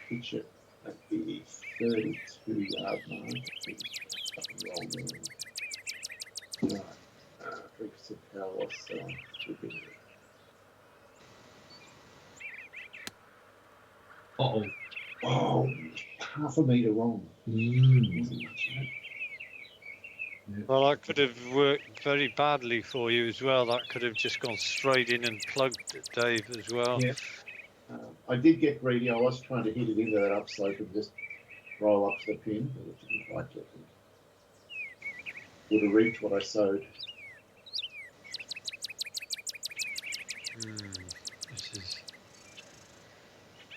Pitch it at the 32-yard mark. Roll there. Right. Freaks of power, so we'll get it. Uh-oh. Oh, half a metre wrong. Wasn't much, Well, that could have worked very badly for you as well. That could have just gone straight in and plugged it, Dave, as well. Yeah. I did get greedy. I was trying to hit it into that upslope and just roll up to the pin, but it didn't quite get me. Would have reaped what I sowed.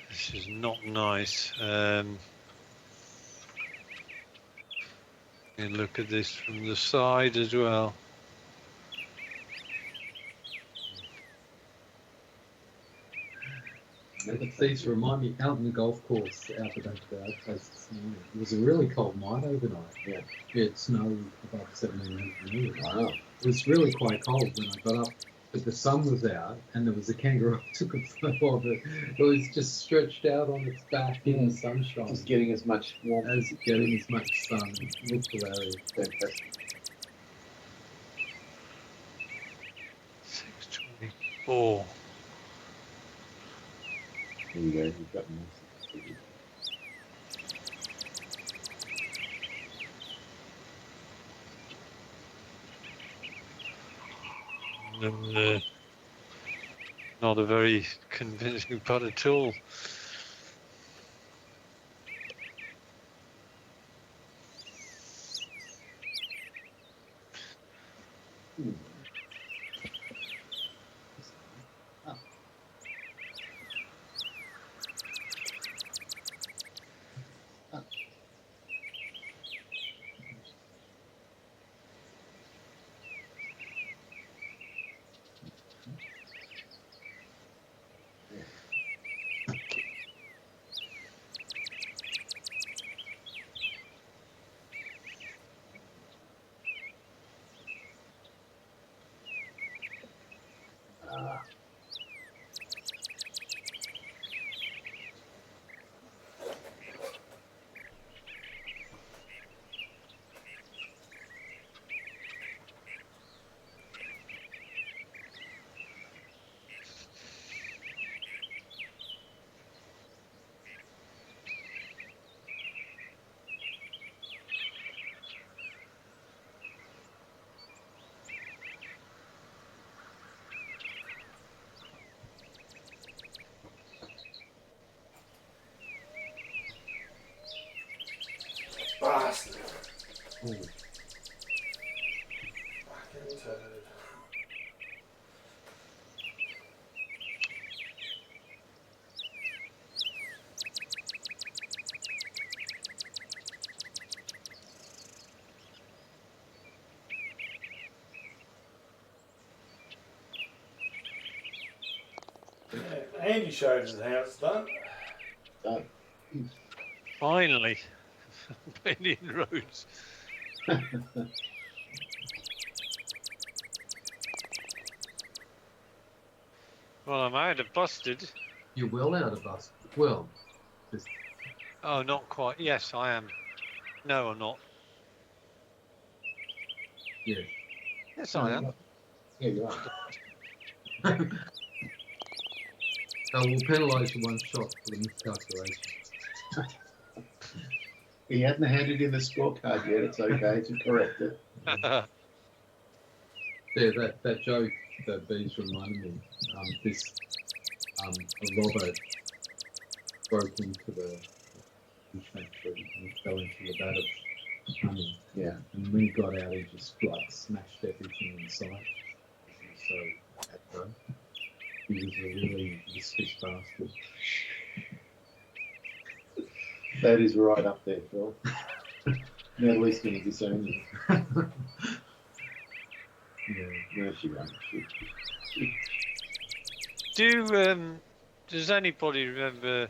This is not nice. And look at this from the side as well. These remind me out in the golf course out the back of our place this morning. It was a really cold night overnight. Yeah. It snowed above 1700 meters. Wow. It was really quite cold when I got up, but the sun was out and there was a kangaroo. I took a photo of it. It was just stretched out on its back in the sunshine. Just getting as much warmth As getting as much sun. It looked hilarious. Fantastic. 624. There you go. You've got more. Not a very convincing putt at all. bastard. Ooh. Fucking turd. Yeah, Andy showed us how it's done. Done. Finally, made inroads. Well, I'm out of busted. You're well out of us. Well, just Oh, not quite. Yes, I am. No, I'm not. yeah. Yes, I am. Yeah, you are. We'll penalise you one shot for the miscalculation. He hadn't handed in the scorecard yet. It's okay to correct it. Yeah, that joke that Bees reminded me. A robber broke into the factory and fell into the vat of honey. Yeah. And when he got out, he just like smashed everything in sight. He was so aggro. He was a really vicious bastard. That is right up there, Phil. Now at least going to disown you. Yeah. No, she won't. Does anybody remember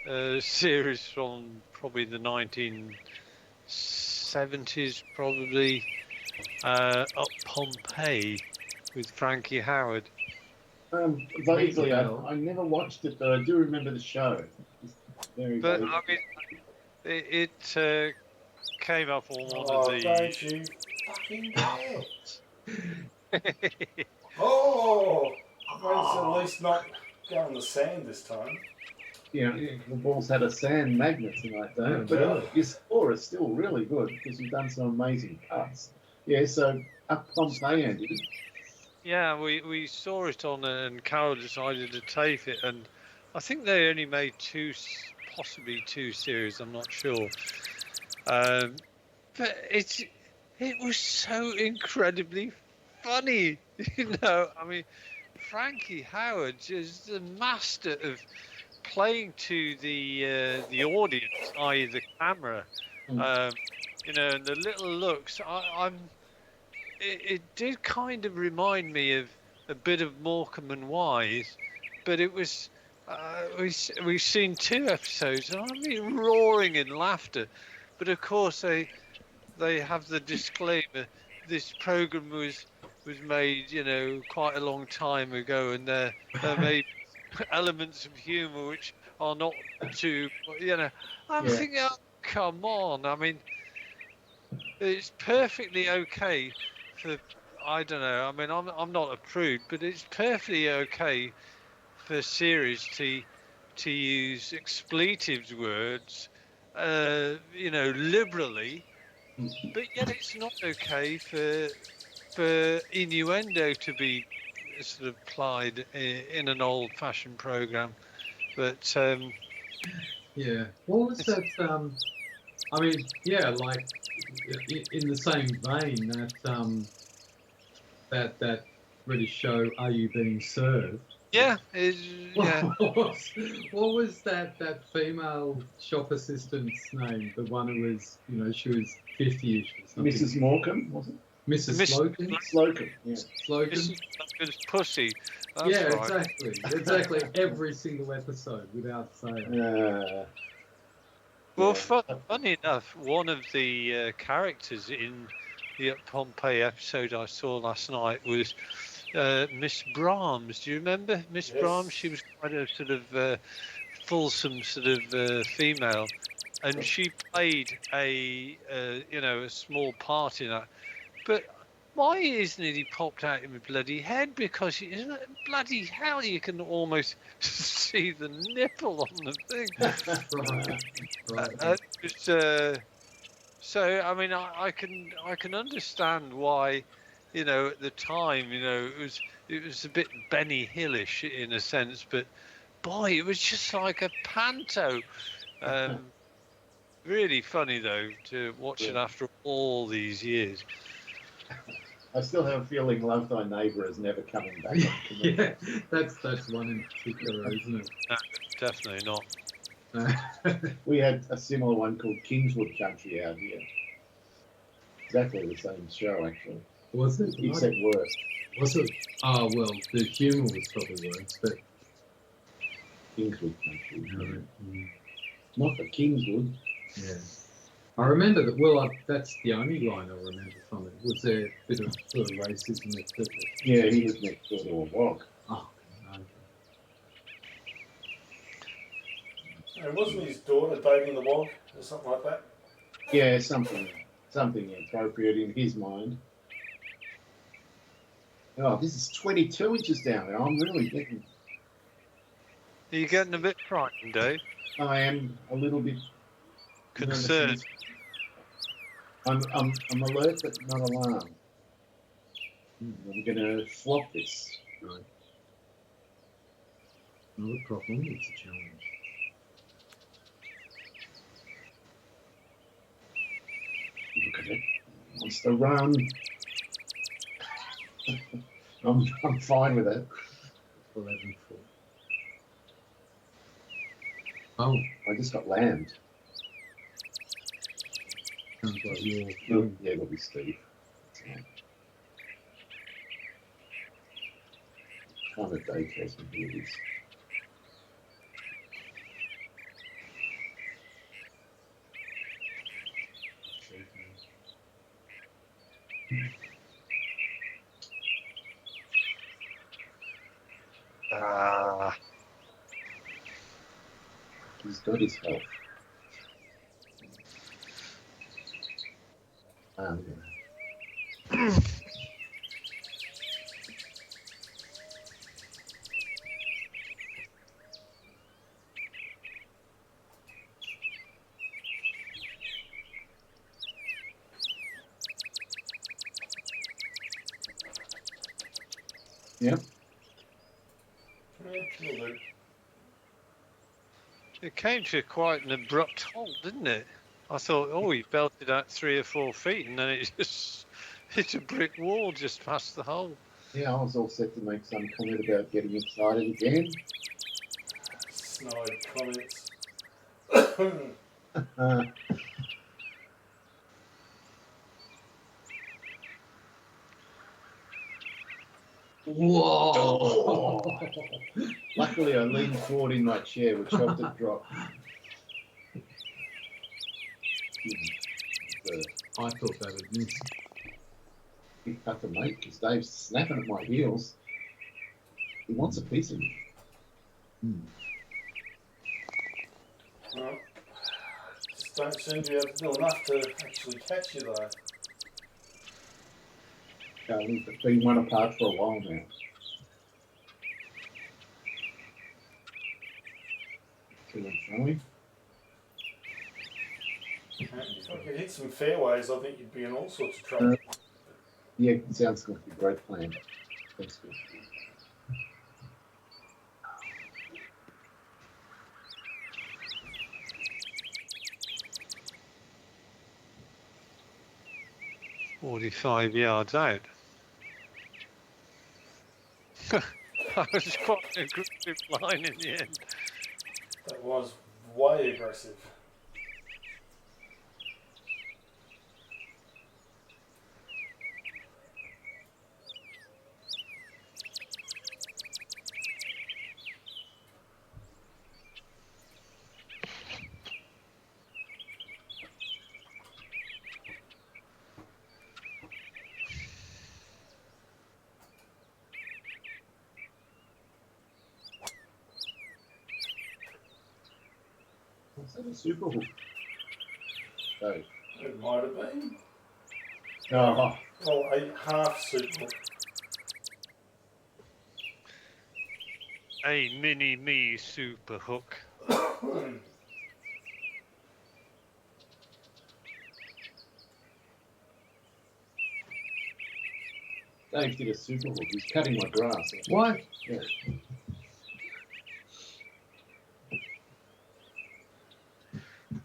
a series from probably the 1970s, probably up Pompeii with Frankie Howard? Vaguely, I never watched it, but I do remember the show. Just very But vaguely. I mean, it came up on one Oh, of the. don't you fucking dare. Oh! Let's at least not go on the sand this time. Yeah, the Bulls had a sand magnet tonight, don't it? But really? your score is still really good because you've done some amazing cuts. Yeah, so up Pompeii, Andy. Yeah, we saw it on, and Carol decided to tape it, and I think they only made possibly two series. I'm not sure, but it was so incredibly funny. I mean, Frankie Howard is the master of playing to the audience, i.e., the camera. And the little looks. It did kind of remind me of a bit of Morecambe and Wise, but it was we've seen two episodes, and I mean roaring in laughter. But of course they have the disclaimer: this program was made, quite a long time ago, and there may be elements of humour which are not too, I'm thinking, oh, come on, I mean. It's perfectly okay for, I don't know, I mean, I'm not a prude, but it's perfectly okay for series to use expletives words, liberally, but yet it's not okay for innuendo to be sort of applied in an old-fashioned program. But yeah, what was that? I mean, yeah, like in the same vein that British show, Are You Being Served? yeah, What was that female shop assistant's name? The one who was, she was 50-ish or something. Mrs. Morecambe, was it? Mrs. Slocum? Slocum, yeah. Slocum? Mrs. Slocum's pussy. That's yeah, right. exactly. Every single episode without fail. Well, funny enough, one of the characters in the Pompeii episode I saw last night was Miss Brahms. Do you remember Miss Brahms? She was quite a sort of fulsome sort of female, and she played a small part in that. But why isn't it he popped out in my bloody head? Because bloody hell, you can almost see the nipple on the thing. Right. So I mean, I can understand why, at the time, it was a bit Benny Hillish in a sense, but boy, it was just like a panto. really funny though to watch it Yeah. after all these years. I still have a feeling Love Thy Neighbour is never coming back. Yeah, that's one in particular, isn't it? No, definitely not. We had a similar one called Kingswood Country out here. Exactly the same show, actually, Was it? except worse. Was it? Oh, well, the humour was probably worse, but... Kingswood Country. No, Not the Kingswood. yeah. I remember that, well, that's the only line I remember from it. Was there a bit of sort of racism? Yeah, he was next door to a wog. Oh, okay. And wasn't his daughter dating the wog or something like that? Yeah, something inappropriate in his mind. Oh, this is 22 inches down there. I'm really getting. Are you getting a bit frightened, Dave? I am a little bit Concerned. nervous. I'm alert but not alarmed. I'm going to flop this. Right. Not a problem, it's a challenge. Look at it. It wants to run. I'm fine with it. 11 foot. Oh, I just got lammed. sounds like you're... Yeah, it'll be Steve. Yeah. Time of day tells me who it is. Ah, He's got his health. Yeah. Yep. Yeah, will do. it came to quite an abrupt halt, didn't it? I thought, oh, he belted out 3 or 4 feet, and then it just hit a brick wall just past the hole. Yeah, I was all set to make some comment about getting excited again. Snide comments. Whoa! Luckily, I leaned forward in my chair, which helped it drop. I thought that would miss. Big pucker, mate, because Dave's snapping at my heels. He wants a piece of me. Well, just don't seem to be able to do enough to actually catch you though. We've been one apart for a while now. See what I'm showing? If I could hit some fairways, I think you'd be in all sorts of trouble. Yeah, it sounds like a great plan. Thanks, Phil. "45 yards out." That was quite an aggressive line in the end. That was way aggressive. Was that a super hook? Dave. It might have been. Oh, Well, a half super. A mini-me super hook. Dave did a super hook. He's cutting my grass. What? Yeah.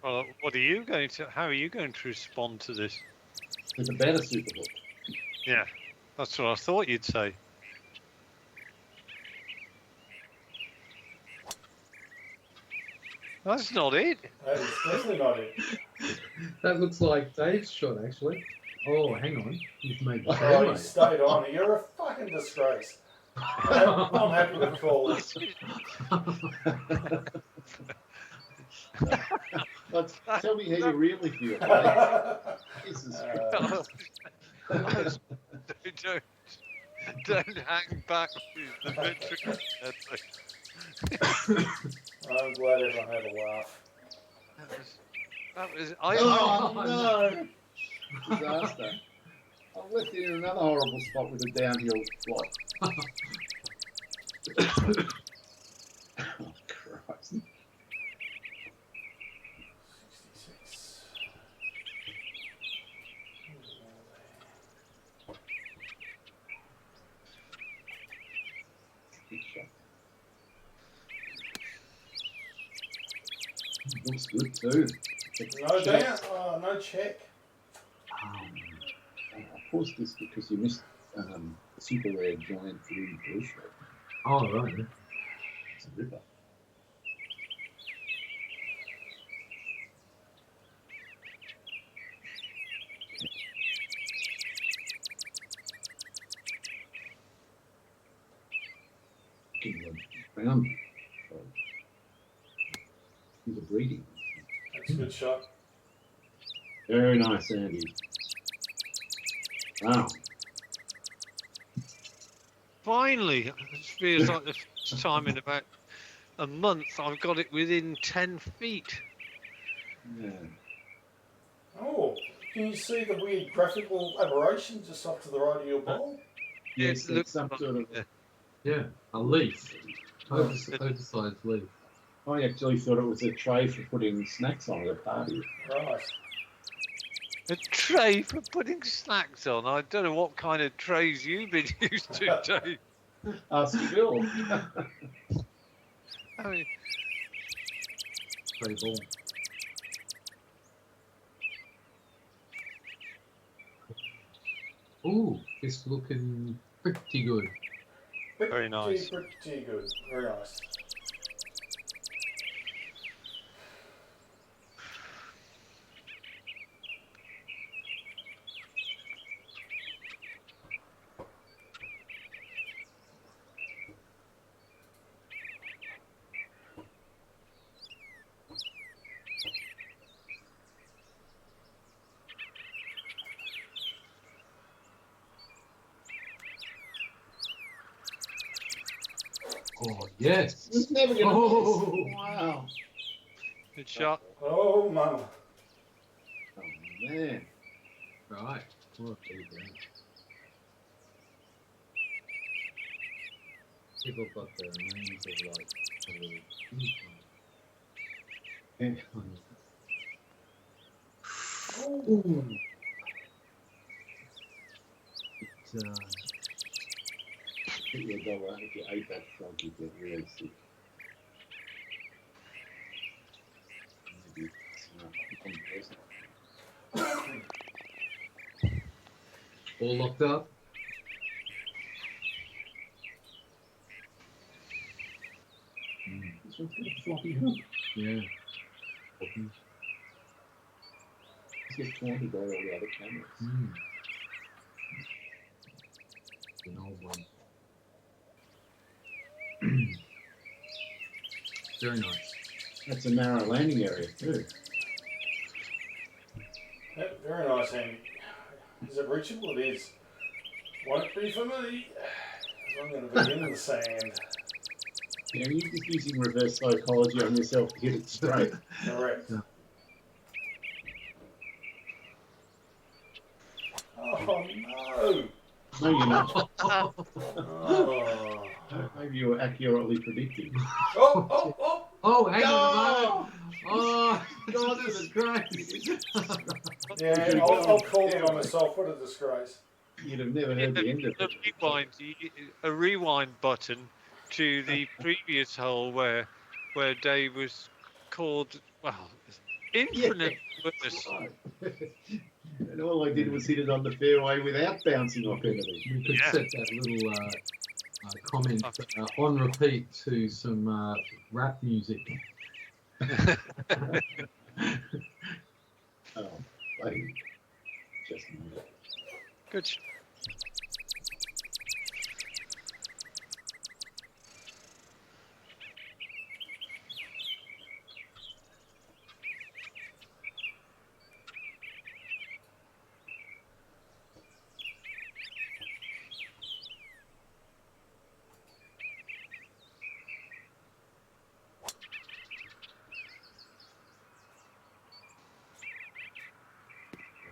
Well, what are you going to? How are you going to respond to this? With a better superhook. Yeah, that's what I thought you'd say. That's not it. That is definitely not it. That looks like Dave's shot, actually. Oh, hang on. He's made the Oh, fairway. you stayed on. You're a fucking disgrace. I'm happy to call it. Tell me how you really feel, mate. Jesus Christ. Don't hang back with the victory. I'm glad everyone had a laugh. That was Oh, no! Disaster. I've left you in another horrible spot with a downhill flop. Oh, Christ. 66. Big shot. Looks good too. No down. Oh, no check. I paused this because you missed super rare giant blue bush. Oh, right. It's a ripper. Brown. He's a breeding. That's a good shot. Very nice, Andy. Wow. Finally, it feels like the first time in about a month I've got it within 10 feet. Yeah. Oh, can you see the weird graphical aberration just off to the right of your ball? Yes, It looks it's some like- sort of. Yeah, a leaf. Oversized leaf. I actually thought it was a tray for putting snacks on at a party. Right. A tray for putting snacks on. I don't know what kind of trays you've been used to, Dave. Ask Phil. I mean, Play ball. Ooh, it's looking pretty good. Very nice. Pretty good. Very nice. Oh, yes. It's never going to Oh. miss. Wow. Good shot. Oh, mama. Oh, man. Right. Oh, there you go. People got their names of like. Ooh. It, If you ate that frog, you'd get really sick. Maybe it's all locked up. This one's got a floppy hook. Yeah. This gets taunted by all the other cameras. An old one. Very nice. That's a narrow landing area too. Yep, very nice, Andy. Is it reachable? It is. Won't be for me. I'm going to be in the sand. Yeah, you're just using reverse psychology on yourself to get it straight. Correct. Yeah. Oh, no. No, you're not. Oh. Maybe you were accurately predicting. Oh, oh, oh. Oh, hang on a No! moment. Oh, God, it's a disgrace. Yeah, I'll call it on myself. What a disgrace. You'd have never heard the end of The it. rewind, a rewind button to the previous hole where Dave was called. Well, infinite worse. Right. And all I did was hit it on the fairway without bouncing off anything. We could Yeah. set that little comment on repeat to some rap music. Oh, bloody. Just Good.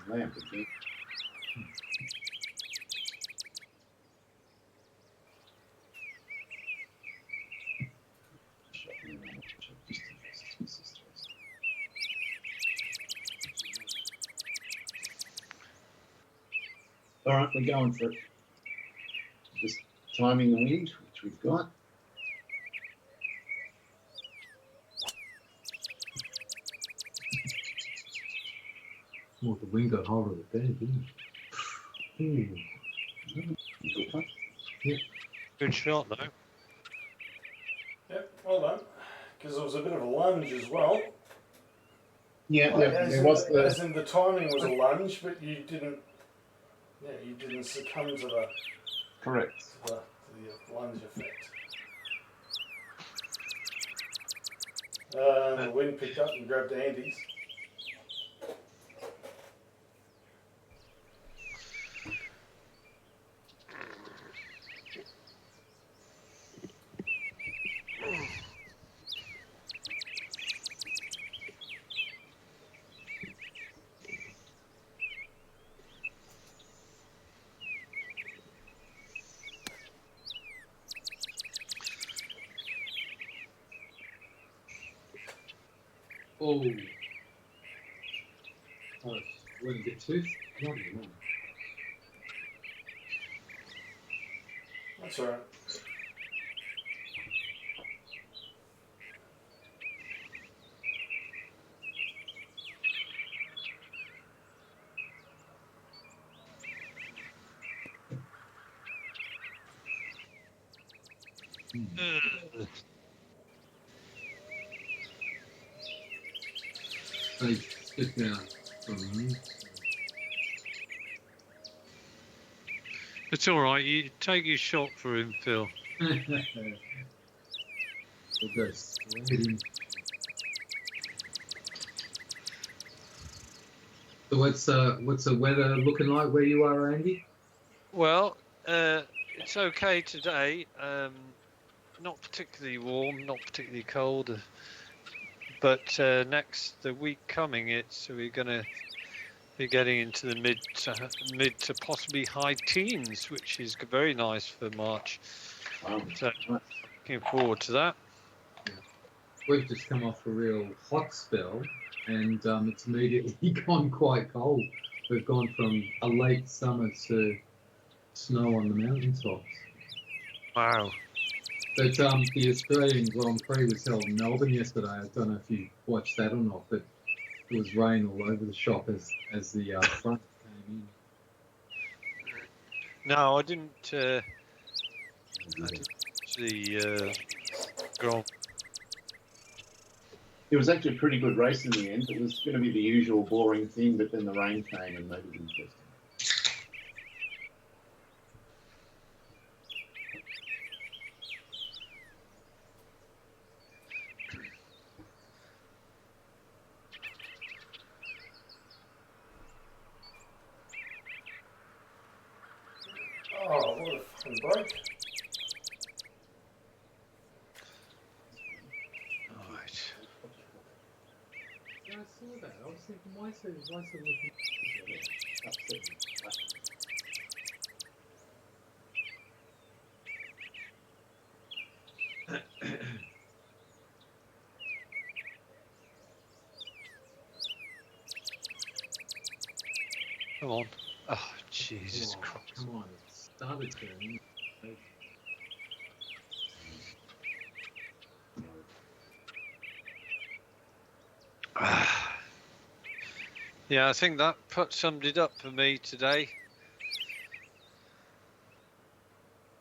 lamp again. All right, we're going for it. Just timing the wind, which we've got. Well, the wind got hold of it there, didn't it? Good putt. Good shot, though. Yep, well done. Because there was a bit of a lunge as well. Yeah, As in the timing was a lunge, but you didn't. Yeah, you didn't succumb to the correct. lunge effect. The wind picked up and grabbed Andy's. Oh. Oh, wouldn't get tooth? No. That's alright. They stick now from me. It's all right. You take your shot for him, Phil. We'll go straight in. So what's the weather looking like where you are, Andy? Well, it's okay today. Not particularly warm, not particularly cold. But the week coming, we're going to be getting into the mid to possibly high teens, which is very nice for March. So looking forward to that. Yeah. We've just come off a real hot spell, and it's immediately gone quite cold. We've gone from a late summer to snow on the mountaintops. Wow. But the Australian Grand Prix was held in Melbourne yesterday. I don't know if you watched that or not, but it was rain all over the shop as the front came in. No, I didn't. I didn't the Grand. It was actually a pretty good race in the end. It was going to be the usual boring thing, but then the rain came and made it interesting. Oh, what a fucking break. All right. Yeah, I saw that. I was thinking, why is it looking? Come on. Oh, Jesus Christ. Come on, it started turning. Yeah, I think that summed it up for me today.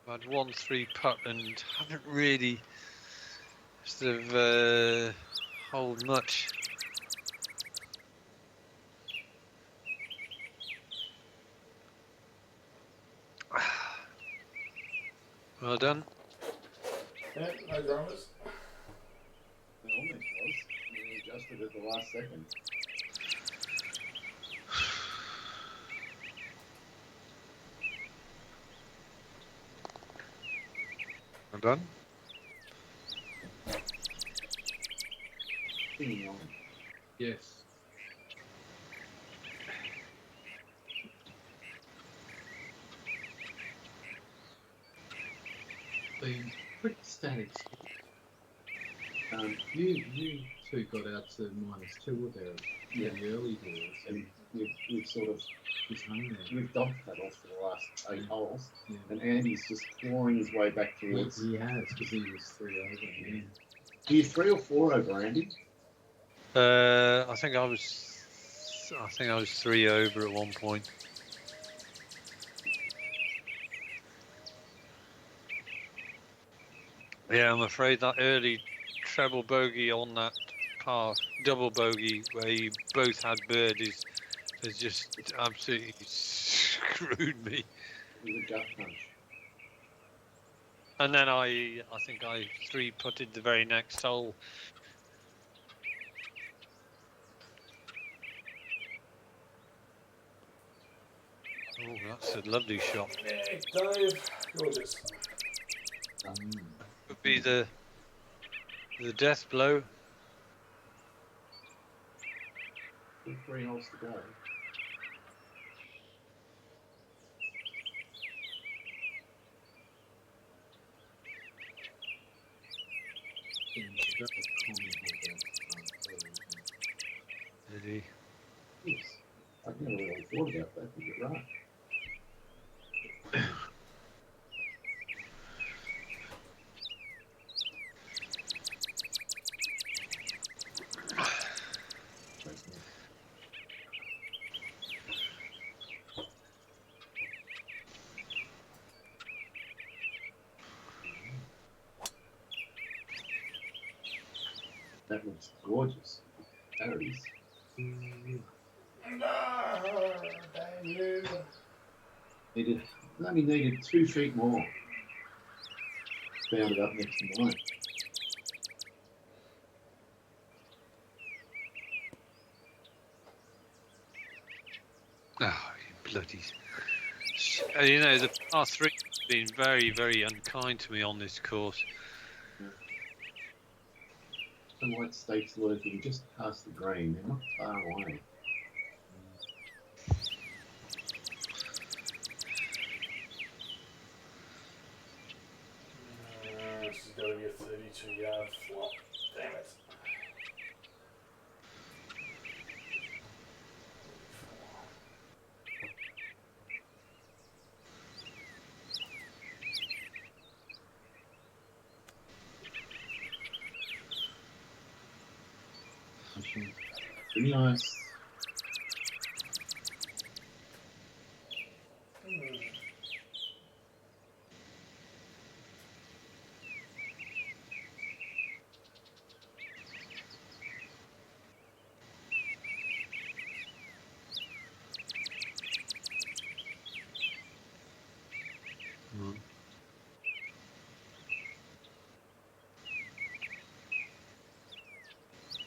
I had 1-3 putt and haven't really sort of hold much. Well done. Yeah, no dramas. It almost was. He adjusted at the last second. Well done. Singing on. Yes. Been pretty static. You two got out to -2 there Yeah. in the early doors, And we've sort of he's hung there. we've dog paddled for the last 8 holes, Yeah. and Andy's just clawing his way back towards. He has, because he was 3 over. Yeah. Are you 3 or 4 over, Andy? I think I was 3 over at one point. Yeah, I'm afraid that early treble bogey on that par double bogey where you both had birdies has just absolutely screwed me. It was a gut punch. And then I think I 3-putted the very next hole. Oh, that's a lovely shot. Yeah, Dave, gorgeous. Would be the death blow. 3 holes to go. Really. Yes. I've never really thought about that, but you're right. That looks gorgeous. Parodies. No, damn you. Only needed 2 feet more. Found it up next to mine. Oh, you bloody. You know, the par 3 has been very, very unkind to me on this course. The white stakes lurking just past the green. They're not far away. This has got to be a 32-yard flop. Damn it. Pretty nice.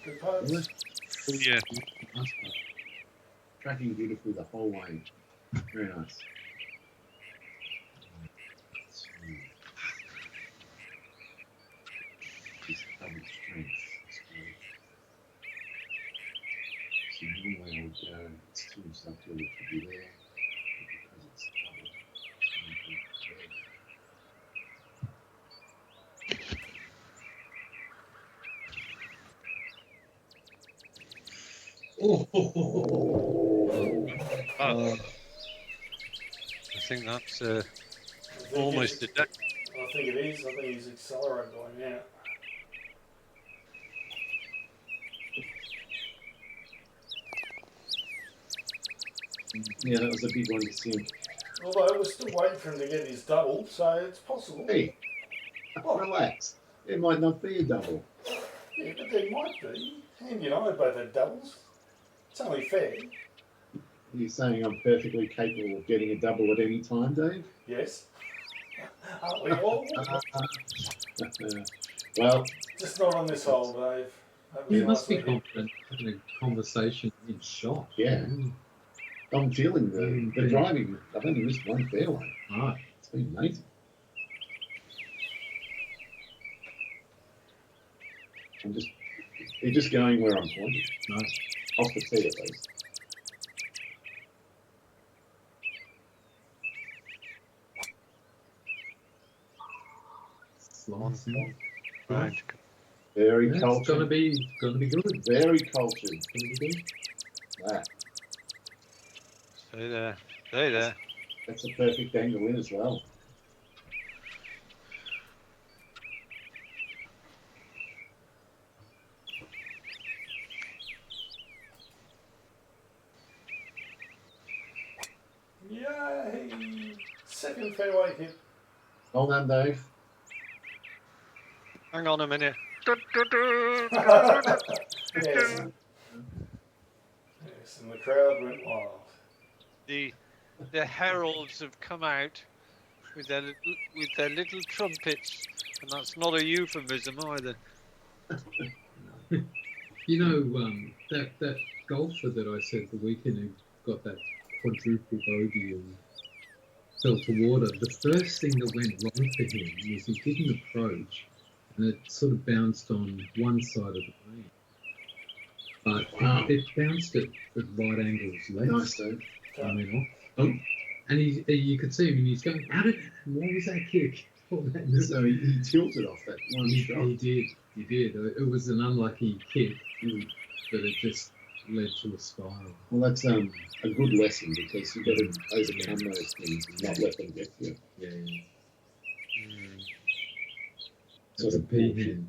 Good putts. Yeah. Nice putt. Tracking beautifully the whole way. Very nice. Just double strength. So normally I would go, it's too subtle, it should be there. But because it's double, it's going to be there. I think that's almost a death. I think it is. I think he's accelerated by now. Yeah, that was a big one to sink. Although we're still waiting for him to get his double, so it's possible. Hey, What? relax. It might not be a double. Yeah, but there might be. Andy and I both had doubles. It's only fair. You're saying I'm perfectly capable of getting a double at any time, Dave? Yes. Aren't we all? Well, Just not on this hole, Dave. That was You must be nicely hit. confident having a conversation in shot. yeah, I'm feeling the driving. I've only missed one fairway. Right. It's been amazing. You're just going where I'm pointing. No. Off the tee at least. Slicing. Right. Very It's cultured. gonna be good. Very cultured. Gonna be good. That. Stay there. Stay there. That's a perfect angle in as well. Yay! Second fairway hit. Well done, Dave. Hang on a minute. Yes. Yes, and the crowd went wild. The heralds have come out with their little trumpets, and that's not a euphemism either. You know, that golfer that I said the weekend who got that quadruple bogey and fell to water, the first thing that went wrong for him was he didn't approach and it sort of bounced on one side of the green. But Wow. it bounced at right angles left. Nice, Dave. I mean, and you could see him and he's going, what was that kick? Oh, that So he tilted off that one shot. He did. It was an unlucky kick, Mm. but it just led to a spiral. Well, that's a good lesson because you've got to overcome those things and not let them get you. Yeah. Mm. Sort That's a of bullshit. peahen.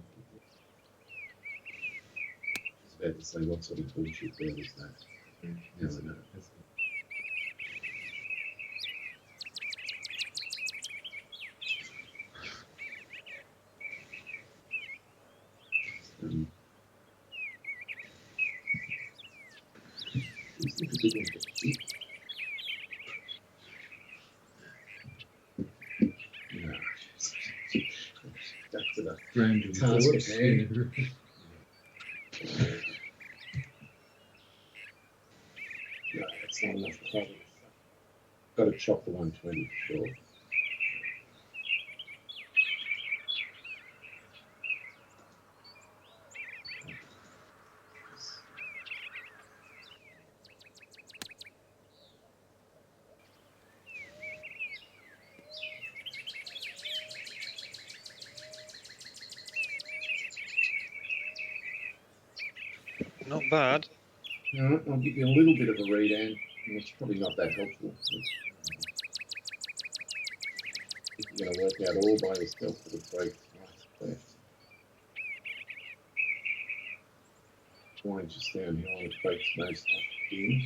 I was about to say, what sort of bullshit there is that? No, I know. It's a big one. No. Back to the Random task thoughts. at hand. No, that's not enough cover. Got to chop the 120 for sure. Not bad. All right, I'll give you a little bit of a read, Anne. It's probably not that helpful. You're going to work out all by yourself for the break right left. 4 inches down here, it breaks most up in.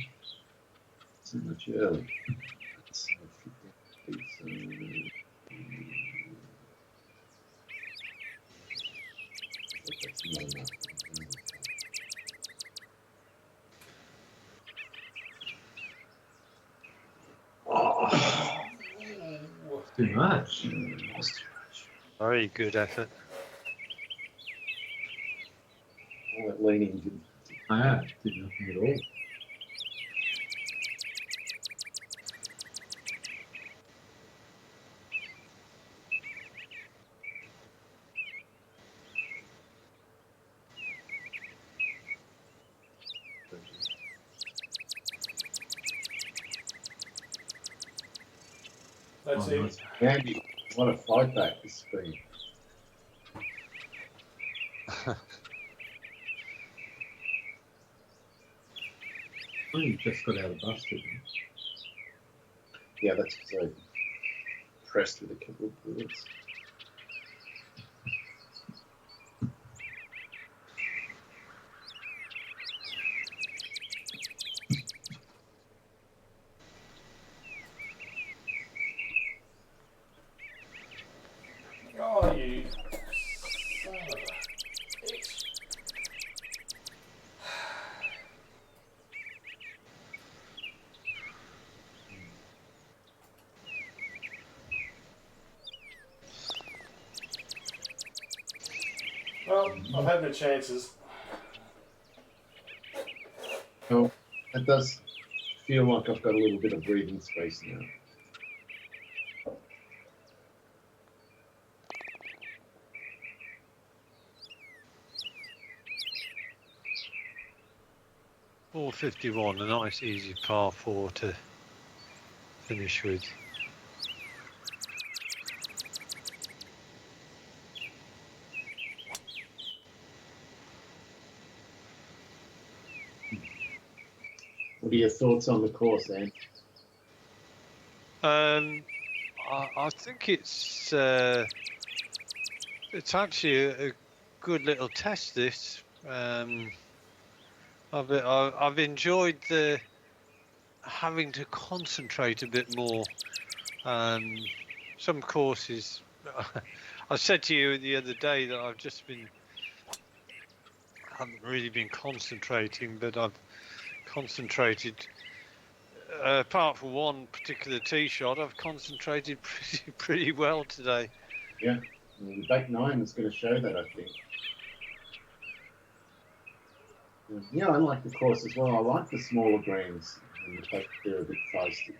So much early. That's 15 feet, that's not enough. Oh, Too much. that's too much. Very good effort. All that leaning didn't. Did nothing at all. That's it. Nice. Andy, what a fight back this has been. Only just got out of busted. Yeah, that's because I pressed with a couple of bullets. I've had my chances. Well, it does feel like I've got a little bit of breathing space now. $451, a nice easy par 4 to finish with. What are your thoughts on the course, Anne? I think it's actually a good little test. This I've enjoyed the having to concentrate a bit more. Some courses, I said to you the other day that I haven't really been concentrating, but I've concentrated. Apart from one particular tee shot, I've concentrated pretty well today. Yeah, well, the back nine is going to show that, I think. Yeah, I like the course as well. I like the smaller greens and the fact they're a bit feisty.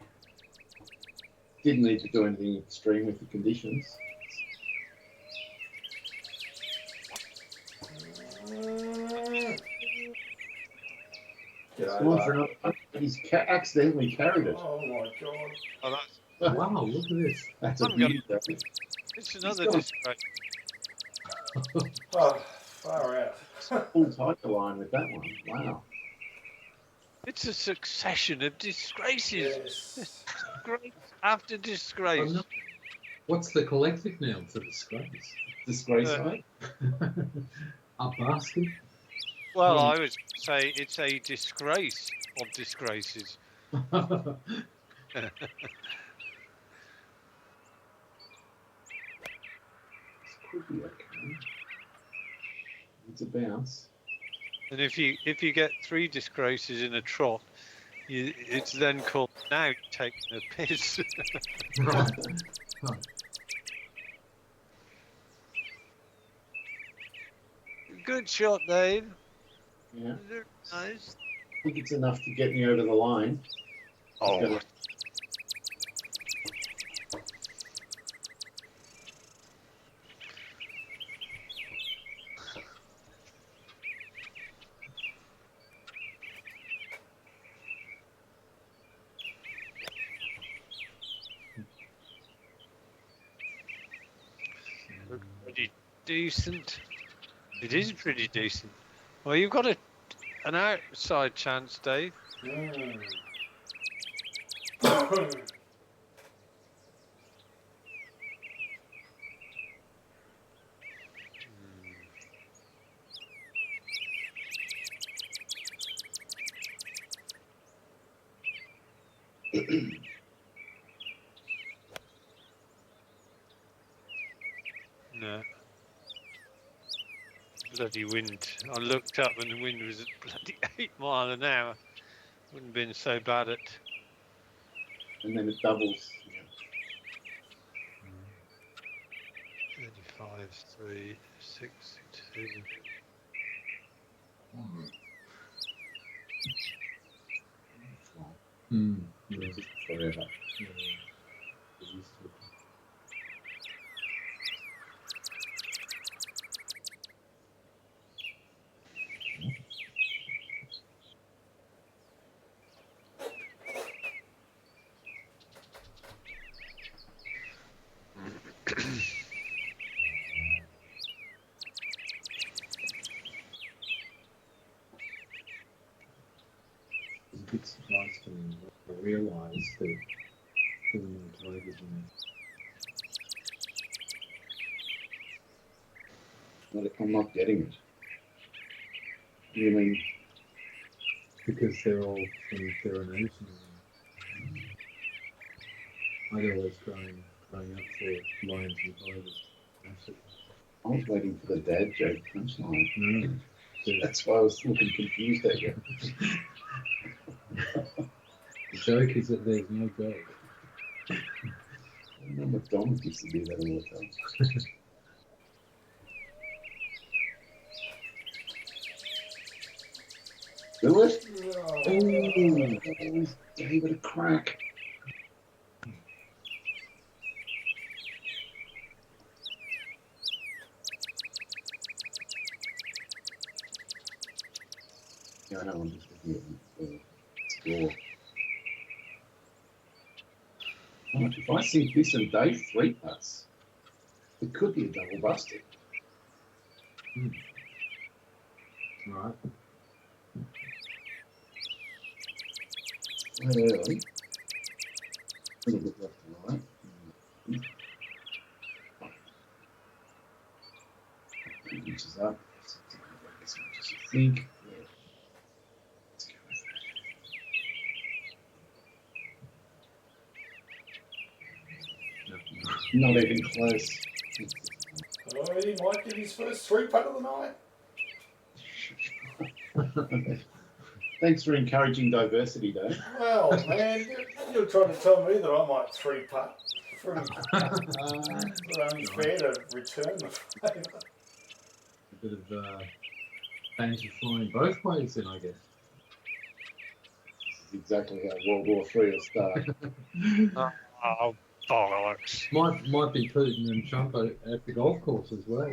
Didn't need to do anything extreme with the conditions. G'day, Gone for Mark. another. He's accidentally carried it. Oh my god. Oh, Wow, look at this. That's a I'm gonna- beauty, though. it's another got a- disgrace. Oh, far out. Full tiger line with that one. Wow. It's a succession of disgraces. Yes. Disgrace after disgrace. Oh, no. What's the collective noun for disgrace? Disgrace, Uh, mate. A basket? Well, I would say it's a disgrace of disgraces. This could be okay. It's a bounce. And if you get 3 disgraces in a trot, it's then called now taking a piss. Right. Good shot, Dave. Yeah. Nice. I think it's enough to get me over the line. Oh, Got it. pretty decent. It is pretty decent. Well, you've got an outside chance, Dave. Mm. No. Bloody wind. I looked up and the wind was at bloody 8 mile an hour. Wouldn't have been so bad at. And then it doubles. 35, 3, 62. Yeah. Just forever. Yeah. It used to. It's a bit surprised to me when I realised that there were no tigers in But I'm not getting it. You mean? it because they're all from their nation. I'd always growing up for lions and tigers. I was waiting for the dad joke punchline. No, That's why I was looking confused at you. the joke is that there's no joke. I remember McDonald's used to do that all the time. Do it. Oh, Ooh, always gave it a crack. Yeah, I know. I'm just looking at the score. Oh, if I sink this and Dave 3 putts, it could be a double busted. Right. Quite early. A little bit left to right. Inches up. As much as you think. Yeah. Let's go with that. Not even close. oh, he might get his first 3-putt of the night. Thanks for encouraging diversity, Dave. Well, man, you're trying to tell me that I might 3-putt. Pretty unfair to return the favour. A bit of fancy flying both ways, then I guess. This is exactly how World War III will start. Oh, bollocks. Might be Putin and Trump at the golf course as well,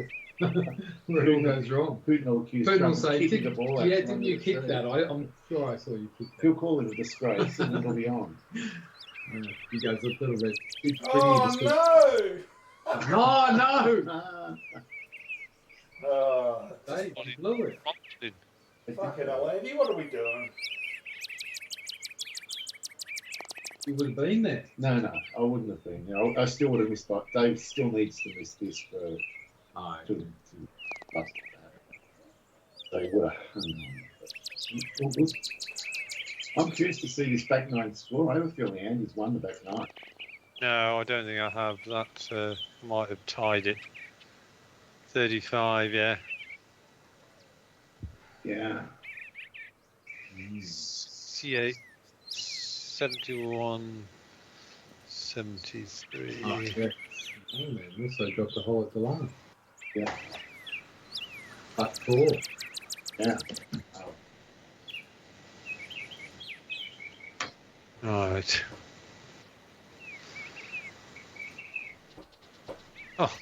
where it all goes wrong. Putin will accuse Putin will Trump of say, kicking the ball out. "Yeah, from didn't under you the kick sea. that? I'm sure I saw you kick that." He'll call it a disgrace and it'll be on. He goes a little bit. Oh, no! No, no! Ah, Oh, Dave, you blew it. fucking hell, Andy, what are we doing? You would have been there. no, I wouldn't have been. You know, I still would have missed. But Dave still needs to miss this for Oh, to bust that. So he would have hung on. I'm curious to see this back nine score. I have a feeling Andy's won the back nine. No, I don't think I have. That might have tied it. 35, yeah. Yeah. C8, 71, 73. oh yeah. Oh, man, also dropped a hole at the line. Yeah. But 4. Yeah. Right. Oh,